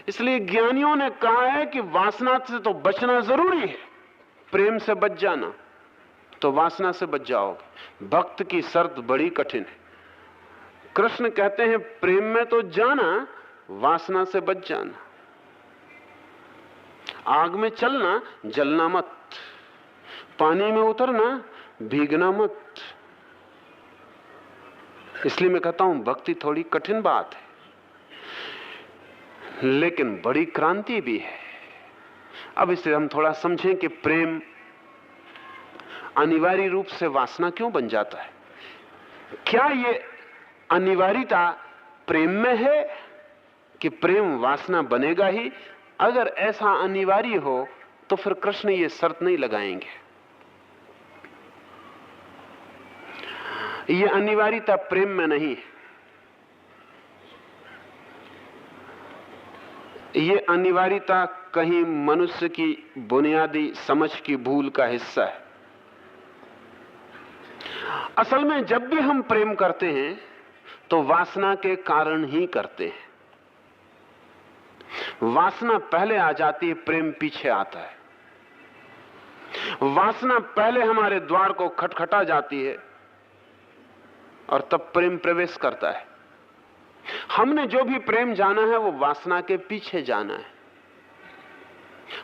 इसलिए ज्ञानियों ने कहा है कि वासना से तो बचना जरूरी है, प्रेम से बच जाना तो वासना से बच जाओगे। भक्त की शर्त बड़ी कठिन है। कृष्ण कहते हैं प्रेम में तो जाना, वासना से बच जाना। आग में चलना, जलना मत। पानी में उतरना, भीगना मत। इसलिए मैं कहता हूं भक्ति थोड़ी कठिन बात है, लेकिन बड़ी क्रांति भी है। अब इसे हम थोड़ा समझें कि प्रेम अनिवार्य रूप से वासना क्यों बन जाता है। क्या ये अनिवार्यता प्रेम में है कि प्रेम वासना बनेगा ही? अगर ऐसा अनिवार्य हो तो फिर कृष्ण ये शर्त नहीं लगाएंगे। ये अनिवार्यता प्रेम में नहीं है, ये अनिवार्यता कहीं मनुष्य की बुनियादी समझ की भूल का हिस्सा है। असल में जब भी हम प्रेम करते हैं तो वासना के कारण ही करते हैं। वासना पहले आ जाती है, प्रेम पीछे आता है। वासना पहले हमारे द्वार को खटखटा जाती है और तब प्रेम प्रवेश करता है। हमने जो भी प्रेम जाना है वो वासना के पीछे जाना है।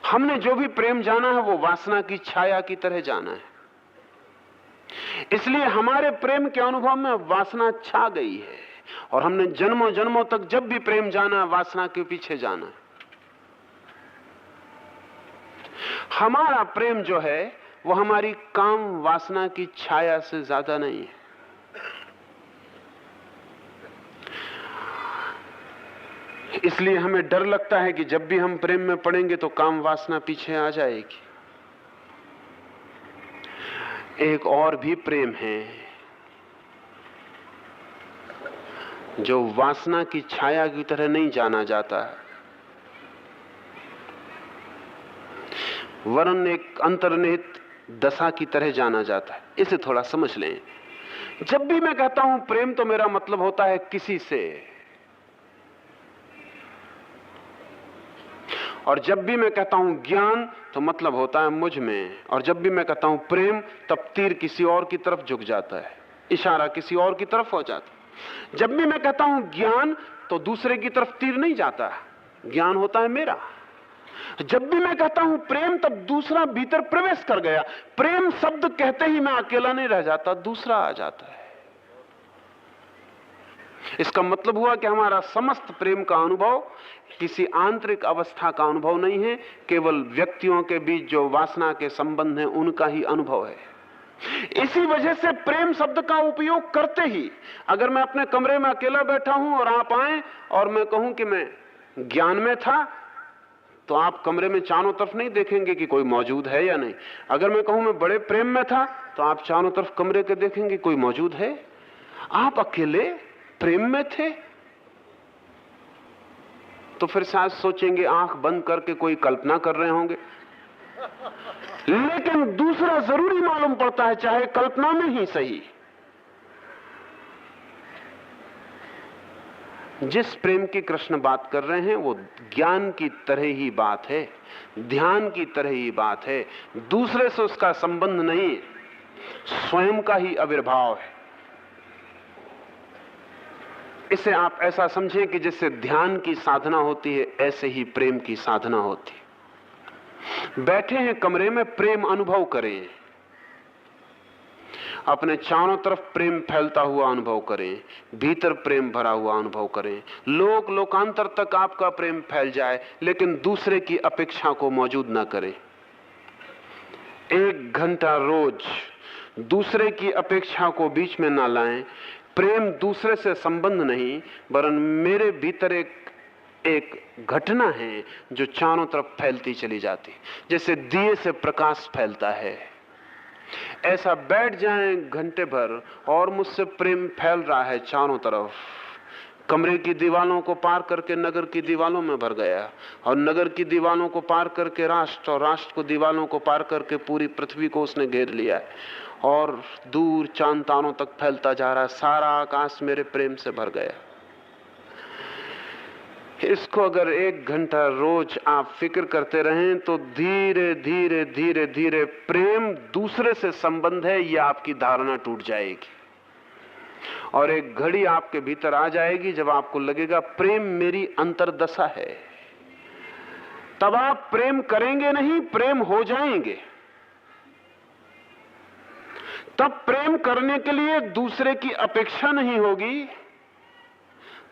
हमने जो भी प्रेम जाना है वो वासना की छाया की तरह जाना है। इसलिए हमारे प्रेम के अनुभव में वासना छा गई है और हमने जन्मों जन्मों तक जब भी प्रेम जाना है वासना के पीछे जाना है। हमारा प्रेम जो है वो हमारी काम वासना की छाया से ज्यादा नहीं है। इसलिए हमें डर लगता है कि जब भी हम प्रेम में पड़ेंगे तो काम वासना पीछे आ जाएगी। एक और भी प्रेम है जो वासना की छाया की तरह नहीं जाना जाता है, वरन एक अंतर्निहित दशा की तरह जाना जाता है। इसे थोड़ा समझ लें। जब भी मैं कहता हूं प्रेम तो मेरा मतलब होता है किसी से, और जब भी मैं कहता हूं ज्ञान तो मतलब होता है मुझ में, और जब भी मैं कहता हूं प्रेम तब तीर किसी और की तरफ झुक जाता है, इशारा किसी और की तरफ हो जाता है। जब भी मैं कहता हूं ज्ञान तो दूसरे की तरफ तीर नहीं जाता, ज्ञान होता है मेरा। जब भी मैं कहता हूं प्रेम तब दूसरा भीतर प्रवेश कर गया। प्रेम शब्द कहते ही मैं अकेला नहीं रह जाता, दूसरा आ जाता है। इसका मतलब हुआ कि हमारा समस्त प्रेम का अनुभव किसी आंतरिक अवस्था का अनुभव नहीं है, केवल व्यक्तियों के बीच जो वासना के संबंध हैं उनका ही अनुभव है। इसी वजह से प्रेम शब्द का उपयोग करते ही, अगर मैं अपने कमरे में अकेला बैठा हूं और आप आए और मैं कहूं कि मैं ज्ञान में था, तो आप कमरे में चारों तरफ नहीं देखेंगे कि कोई मौजूद है या नहीं। अगर मैं कहूं मैं बड़े प्रेम में था, तो आप चारों तरफ कमरे के देखेंगे कोई मौजूद है। आप अकेले प्रेम में थे तो फिर शायद सोचेंगे आंख बंद करके कोई कल्पना कर रहे होंगे, लेकिन दूसरा जरूरी मालूम पड़ता है, चाहे कल्पना में ही सही। जिस प्रेम की कृष्ण बात कर रहे हैं वो ज्ञान की तरह ही बात है, ध्यान की तरह ही बात है। दूसरे से उसका संबंध नहीं, स्वयं का ही आविर्भाव है। इसे आप ऐसा समझें कि जैसे ध्यान की साधना होती है, ऐसे ही प्रेम की साधना होती है। बैठे हैं कमरे में, प्रेम अनुभव करें, अपने चारों तरफ प्रेम फैलता हुआ अनुभव करें, भीतर प्रेम भरा हुआ अनुभव करें। लोक लोकांतर तक आपका प्रेम फैल जाए, लेकिन दूसरे की अपेक्षा को मौजूद ना करें। 1 घंटा रोज दूसरे की अपेक्षा को बीच में ना लाएं। प्रेम दूसरे से संबंध नहीं, वरन मेरे भीतर एक घटना है जो चारों तरफ फैलती चली जाती, जैसे दिए से प्रकाश फैलता है। ऐसा बैठ जाएं घंटे भर और मुझसे प्रेम फैल रहा है चारों तरफ, कमरे की दीवालों को पार करके नगर की दीवालों में भर गया, और नगर की दीवालों को पार करके राष्ट्र, और राष्ट्र को दीवालों को पार करके पूरी पृथ्वी को उसने घेर लिया है, और दूर चांद तारों तक फैलता जा रहा है। सारा आकाश मेरे प्रेम से भर गया। इसको अगर 1 घंटा रोज आप फिक्र करते रहें तो धीरे धीरे धीरे धीरे प्रेम दूसरे से संबंध है, यह आपकी धारणा टूट जाएगी, और एक घड़ी आपके भीतर आ जाएगी जब आपको लगेगा प्रेम मेरी अंतर्दशा है। तब आप प्रेम करेंगे नहीं, प्रेम हो जाएंगे। तब प्रेम करने के लिए दूसरे की अपेक्षा नहीं होगी,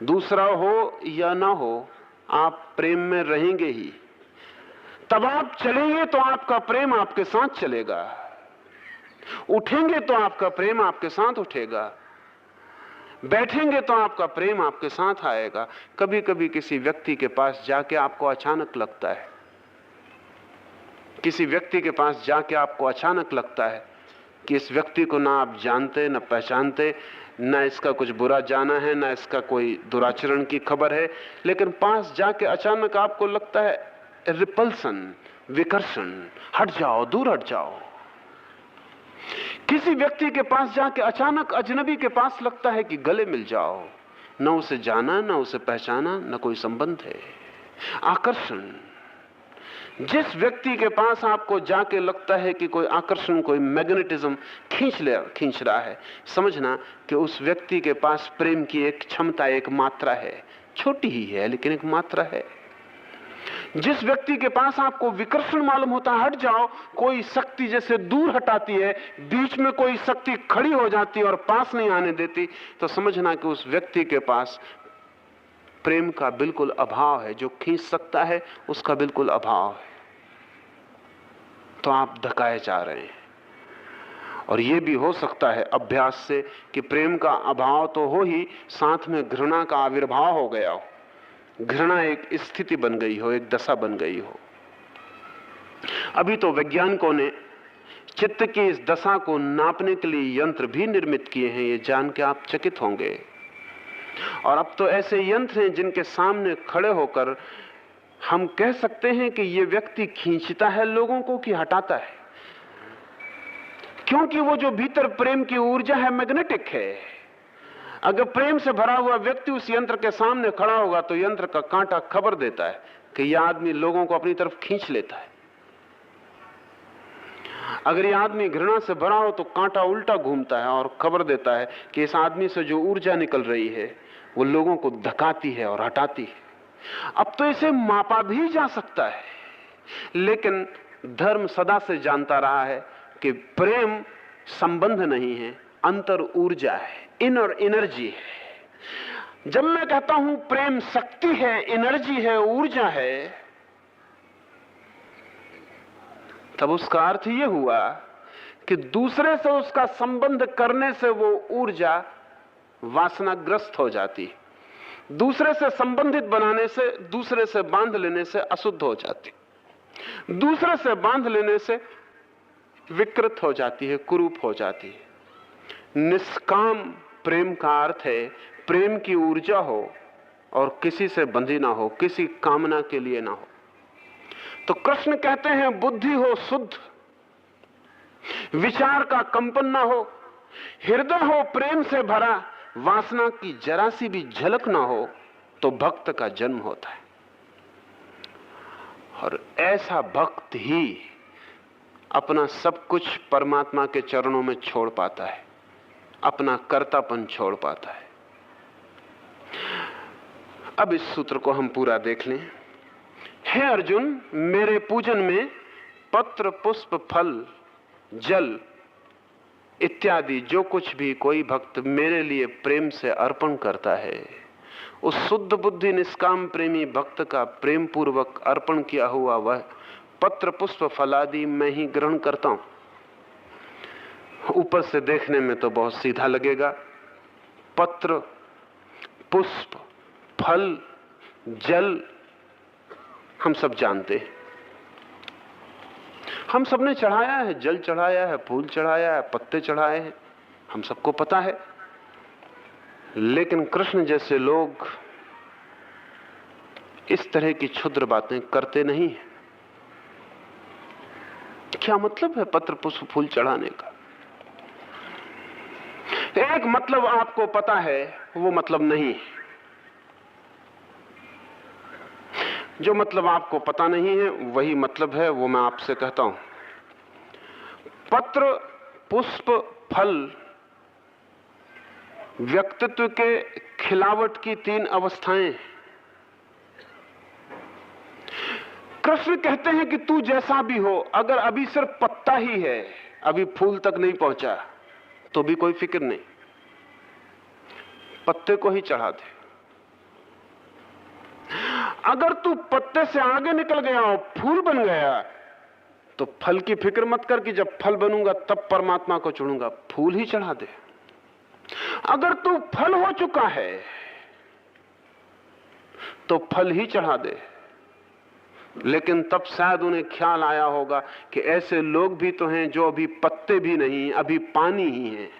दूसरा हो या ना हो आप प्रेम में रहेंगे ही। तब आप चलेंगे तो आपका प्रेम आपके साथ चलेगा, उठेंगे तो आपका प्रेम आपके साथ उठेगा, बैठेंगे तो आपका प्रेम आपके साथ आएगा। कभी कभी किसी व्यक्ति के पास जाके आपको अचानक लगता है, किसी व्यक्ति के पास जाके आपको अचानक लगता है कि इस व्यक्ति को ना आप जानते न पहचानते, ना इसका कुछ बुरा जाना है, ना इसका कोई दुराचरण की खबर है, लेकिन पास जाके अचानक आपको लगता है रिपल्सन, विकर्षण, हट जाओ, दूर हट जाओ। किसी व्यक्ति के पास जाके अचानक अजनबी के पास लगता है कि गले मिल जाओ, न उसे जाना, न उसे पहचाना, न कोई संबंध है, आकर्षण। जिस व्यक्ति के पास आपको जाके लगता है कि कोई आकर्षण, कोई मैग्नेटिज्म खींच रहा है, समझना कि उस व्यक्ति के पास प्रेम की एक क्षमता, एक मात्रा है, छोटी ही है लेकिन एक मात्रा है। जिस व्यक्ति के पास आपको विकर्षण मालूम होता है, हट जाओ, कोई शक्ति जैसे दूर हटाती है, बीच में कोई शक्ति खड़ी हो जाती है और पास नहीं आने देती, तो समझना कि उस व्यक्ति के पास प्रेम का बिल्कुल अभाव है। जो खींच सकता है उसका बिल्कुल अभाव है। तो आप धकाए जा रहे हैं। और यह भी हो सकता है अभ्यास से कि प्रेम का अभाव तो हो ही, साथ में घृणा का आविर्भाव हो गया हो, घृणा एक स्थिति बन गई हो, एक दशा बन गई हो। अभी तो वैज्ञानिकों ने चित्त की इस दशा को नापने के लिए यंत्र भी निर्मित किए हैं, ये जान के आप चकित होंगे। और अब तो ऐसे यंत्र हैं जिनके सामने खड़े होकर हम कह सकते हैं कि ये व्यक्ति खींचता है लोगों को कि हटाता है, क्योंकि वो जो भीतर प्रेम की ऊर्जा है मैग्नेटिक है। अगर प्रेम से भरा हुआ व्यक्ति उस यंत्र के सामने खड़ा होगा तो यंत्र का कांटा खबर देता है कि यह आदमी लोगों को अपनी तरफ खींच लेता है। अगर यह आदमी घृणा से भरा हो तो कांटा उल्टा घूमता है और खबर देता है कि इस आदमी से जो ऊर्जा निकल रही है वो लोगों को धकाती है और हटाती है। अब तो इसे मापा भी जा सकता है, लेकिन धर्म सदा से जानता रहा है कि प्रेम संबंध नहीं है, अंतर ऊर्जा है, इनर एनर्जी है। जब मैं कहता हूं प्रेम शक्ति है, एनर्जी है, ऊर्जा है, तब उसका अर्थ यह हुआ कि दूसरे से उसका संबंध करने से वो ऊर्जा वासनाग्रस्त हो जाती, दूसरे से संबंधित बनाने से, दूसरे से बांध लेने से अशुद्ध हो जाती, दूसरे से बांध लेने से विकृत हो जाती है, कुरूप हो जाती है। निष्काम प्रेम का अर्थ है प्रेम की ऊर्जा हो और किसी से बंधी ना हो, किसी कामना के लिए ना हो। तो कृष्ण कहते हैं बुद्धि हो शुद्ध, विचार का कंपन ना हो, हृदय हो प्रेम से भरा, वासना की जरा सी भी झलक ना हो, तो भक्त का जन्म होता है। और ऐसा भक्त ही अपना सब कुछ परमात्मा के चरणों में छोड़ पाता है, अपना कर्तापन छोड़ पाता है। अब इस सूत्र को हम पूरा देख लें। हे अर्जुन, मेरे पूजन में पत्र, पुष्प, फल, जल इत्यादि जो कुछ भी कोई भक्त मेरे लिए प्रेम से अर्पण करता है, उस शुद्ध बुद्धि निष्काम प्रेमी भक्त का प्रेम पूर्वक अर्पण किया हुआ वह पत्र, पुष्प, फल आदि मैं ही ग्रहण करता हूं। ऊपर से देखने में तो बहुत सीधा लगेगा, पत्र, पुष्प, फल, जल हम सब जानते हैं। हम सबने चढ़ाया है, जल चढ़ाया है, फूल चढ़ाया है, पत्ते चढ़ाए हैं, हम सबको पता है। लेकिन कृष्ण जैसे लोग इस तरह की क्षुद्र बातें करते नहीं हैं। क्या मतलब है पत्र पुष्प फूल चढ़ाने का? एक मतलब आपको पता है, वो मतलब नहीं। जो मतलब आपको पता नहीं है वही मतलब है, वो मैं आपसे कहता हूं। पत्र पुष्प फल व्यक्तित्व के खिलावट की 3 अवस्थाएं। कृष्ण कहते हैं कि तू जैसा भी हो, अगर अभी सिर्फ पत्ता ही है, अभी फूल तक नहीं पहुंचा, तो भी कोई फिक्र नहीं, पत्ते को ही चढ़ा दे। अगर तू पत्ते से आगे निकल गया और फूल बन गया, तो फल की फिक्र मत कर कि जब फल बनूंगा तब परमात्मा को चढ़ूंगा, फूल ही चढ़ा दे। अगर तू फल हो चुका है तो फल ही चढ़ा दे। लेकिन तब शायद उन्हें ख्याल आया होगा कि ऐसे लोग भी तो हैं जो अभी पत्ते भी नहीं, अभी पानी ही हैं।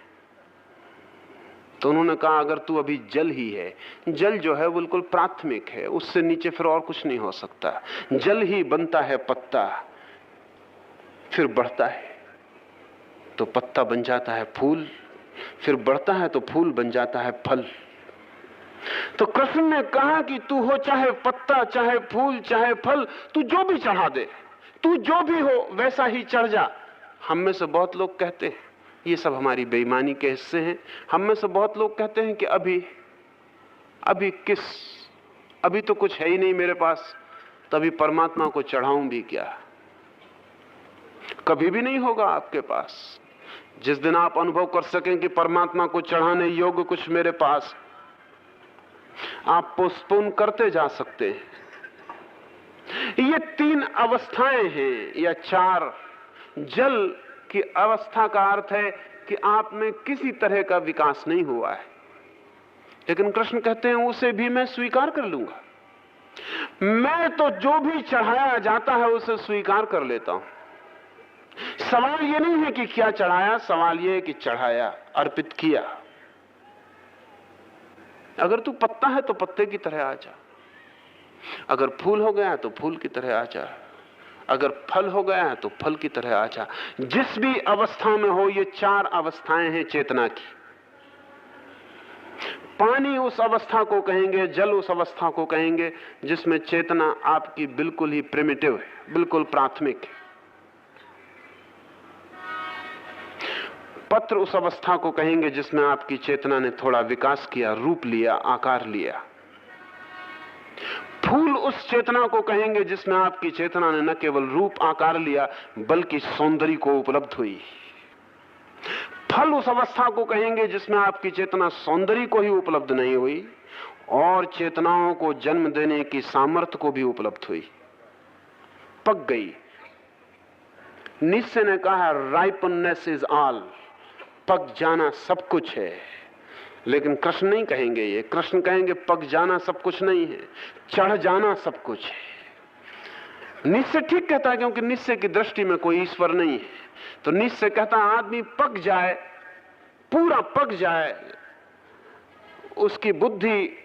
तो उन्होंने कहा अगर तू अभी जल ही है, जल जो है बिल्कुल प्राथमिक है, उससे नीचे फिर और कुछ नहीं हो सकता। जल ही बनता है पत्ता, फिर बढ़ता है तो पत्ता बन जाता है फूल, फिर बढ़ता है तो फूल बन जाता है फल। तो कृष्ण ने कहा कि तू हो चाहे पत्ता, चाहे फूल, चाहे फल, तू जो भी चढ़ा दे, तू जो भी हो वैसा ही चढ़ जा। हम में से बहुत लोग कहते हैं, ये सब हमारी बेईमानी के हिस्से हैं, हम में से बहुत लोग कहते हैं कि अभी तो कुछ है ही नहीं मेरे पास, तभी परमात्मा को चढ़ाऊं भी क्या? कभी भी नहीं होगा आपके पास। जिस दिन आप अनुभव कर सकें कि परमात्मा को चढ़ाने योग्य कुछ मेरे पास, आप पोस्टपोन करते जा सकते हैं। ये 3 अवस्थाएं हैं या 4। जल की अवस्था का अर्थ है कि आप में किसी तरह का विकास नहीं हुआ है, लेकिन कृष्ण कहते हैं उसे भी मैं स्वीकार कर लूंगा। मैं तो जो भी चढ़ाया जाता है उसे स्वीकार कर लेता हूं। सवाल ये नहीं है कि क्या चढ़ाया, सवाल ये है कि चढ़ाया, अर्पित किया। अगर तू पत्ता है तो पत्ते की तरह आ जा, अगर फूल हो गया तो फूल की तरह आ जा, अगर फल हो गया है तो फल की तरह आ जा। जिस भी अवस्था में हो, ये 4 अवस्थाएं हैं चेतना की। पानी उस अवस्था को कहेंगे, जल उस अवस्था को कहेंगे जिसमें चेतना आपकी बिल्कुल ही प्रिमिटिव है, बिल्कुल प्राथमिक है। पत्र उस अवस्था को कहेंगे जिसमें आपकी चेतना ने थोड़ा विकास किया, रूप लिया, आकार लिया। फूल उस चेतना को कहेंगे जिसमें आपकी चेतना ने न केवल रूप आकार लिया बल्कि सौंदर्य को उपलब्ध हुई। फल उस अवस्था को कहेंगे जिसमें आपकी चेतना सौंदर्य को ही उपलब्ध नहीं हुई और चेतनाओं को जन्म देने की सामर्थ्य को भी उपलब्ध हुई, पक गई। नीत्शे ने कहा राइपनेस इज ऑल, पक जाना सब कुछ है। लेकिन कृष्ण नहीं कहेंगे ये। कृष्ण कहेंगे पक जाना सब कुछ नहीं है, चढ़ जाना सब कुछ है। नीत्शे ठीक कहता है, क्योंकि नीत्शे की दृष्टि में कोई ईश्वर नहीं है। तो नीत्शे कहता है आदमी पक जाए, पूरा पक जाए, उसकी बुद्धि,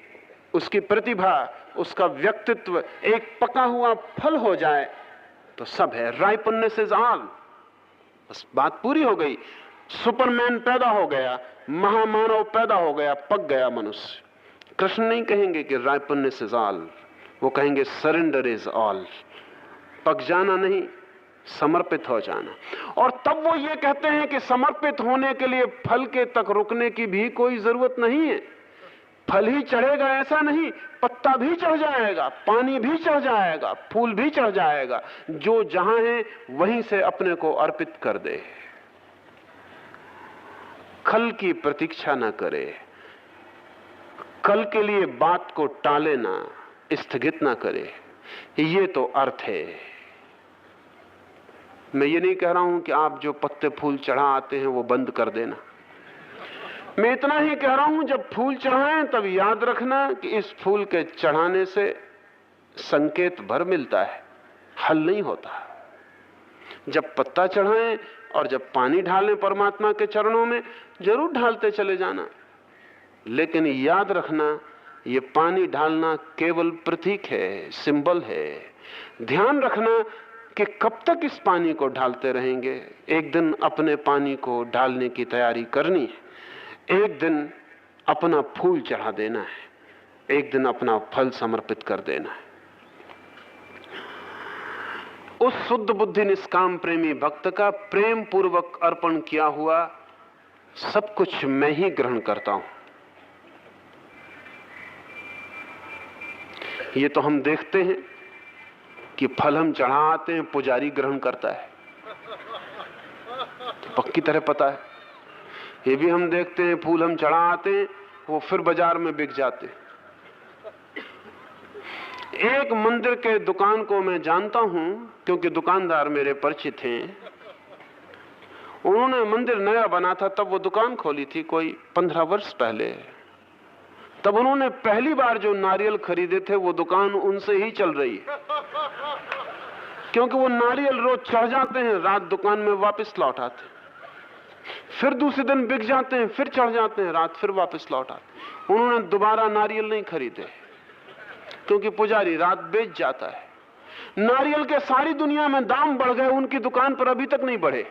उसकी प्रतिभा, उसका व्यक्तित्व एक पका हुआ फल हो जाए तो सब है। राइपनेस इज ऑल, बस बात पूरी हो गई। सुपरमैन पैदा हो गया, महामानव पैदा हो गया, पक गया मनुष्य। कृष्ण नहीं कहेंगे कि राइपनेस इज ऑल, वो कहेंगे सरेंडर इज ऑल। पक जाना नहीं, समर्पित हो जाना। और तब वो ये कहते हैं कि समर्पित होने के लिए फल के तक रुकने की भी कोई जरूरत नहीं है। फल ही चढ़ेगा ऐसा नहीं, पत्ता भी चढ़ जाएगा, पानी भी चढ़ जाएगा, फूल भी चढ़ जाएगा। जो जहां है वहीं से अपने को अर्पित कर दे, कल की प्रतीक्षा न करे, कल के लिए बात को टाले ना, स्थगित ना करे। ये तो अर्थ है। मैं ये नहीं कह रहा हूं कि आप जो पत्ते फूल चढ़ा आते हैं वो बंद कर देना। मैं इतना ही कह रहा हूं जब फूल चढ़ाएं तब याद रखना कि इस फूल के चढ़ाने से संकेत भर मिलता है, हल नहीं होता। जब पत्ता चढ़ाएं और जब पानी ढालें परमात्मा के चरणों में, जरूर ढालते चले जाना, लेकिन याद रखना ये पानी ढालना केवल प्रतीक है, सिंबल है। ध्यान रखना कि कब तक इस पानी को ढालते रहेंगे। एक दिन अपने पानी को ढालने की तैयारी करनी है, एक दिन अपना फूल चढ़ा देना है, एक दिन अपना फल समर्पित कर देना है। उस शुद्ध बुद्धि निष्काम प्रेमी भक्त का प्रेम पूर्वक अर्पण किया हुआ सब कुछ मैं ही ग्रहण करता हूं। ये तो हम देखते हैं कि फल हम चढ़ा आते हैं, पुजारी ग्रहण करता है, तो पक्की तरह पता है। ये भी हम देखते हैं फूल हम चढ़ा आते हैं, वो फिर बाजार में बिक जाते। एक मंदिर के दुकान को मैं जानता हूं क्योंकि दुकानदार मेरे परिचित हैं। उन्होंने मंदिर नया बना था, तब वो दुकान खोली थी कोई 15 वर्ष पहले। तब उन्होंने पहली बार जो नारियल खरीदे थे वो दुकान उनसे ही चल रही है, क्योंकि वो नारियल रोज चढ़ जाते हैं, रात दुकान में वापस लौट आते, फिर दूसरे दिन बिक जाते हैं, फिर चढ़ जाते हैं, रात फिर वापस लौट आते। उन्होंने दोबारा नारियल नहीं खरीदे क्योंकि पुजारी रात बेच जाता है। नारियल के सारी दुनिया में दाम बढ़ गए, उनकी दुकान पर अभी तक नहीं बढ़े।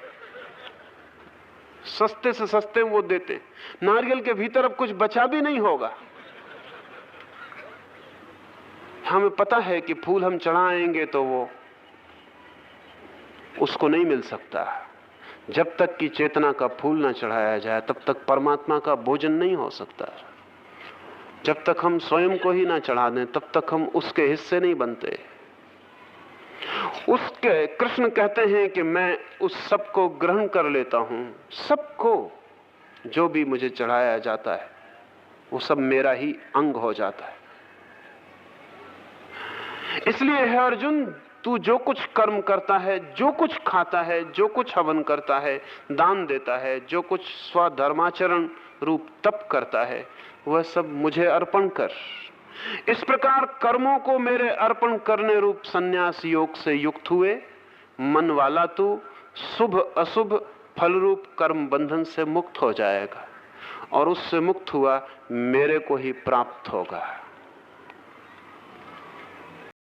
सस्ते से सस्ते वो देते, नारियल के भीतर अब कुछ बचा भी नहीं होगा। हमें पता है कि फूल हम चढ़ाएंगे तो वो उसको नहीं मिल सकता। जब तक कि चेतना का फूल ना चढ़ाया जाए तब तक परमात्मा का भोजन नहीं हो सकता। जब तक हम स्वयं को ही ना चढ़ा दें तब तक हम उसके हिस्से नहीं बनते। उसके कृष्ण कहते हैं कि मैं उस सब को ग्रहण कर लेता हूं, सबको जो भी मुझे चढ़ाया जाता है वो सब मेरा ही अंग हो जाता है। इसलिए है अर्जुन, तू जो कुछ कर्म करता है, जो कुछ खाता है, जो कुछ हवन करता है, दान देता है, जो कुछ स्वधर्माचरण रूप तप करता है, वह सब मुझे अर्पण कर। इस प्रकार कर्मों को मेरे अर्पण करने रूप संन्यास योग से युक्त हुए मन वाला तू शुभ अशुभ फल रूप कर्म बंधन से मुक्त हो जाएगा और उससे मुक्त हुआ मेरे को ही प्राप्त होगा।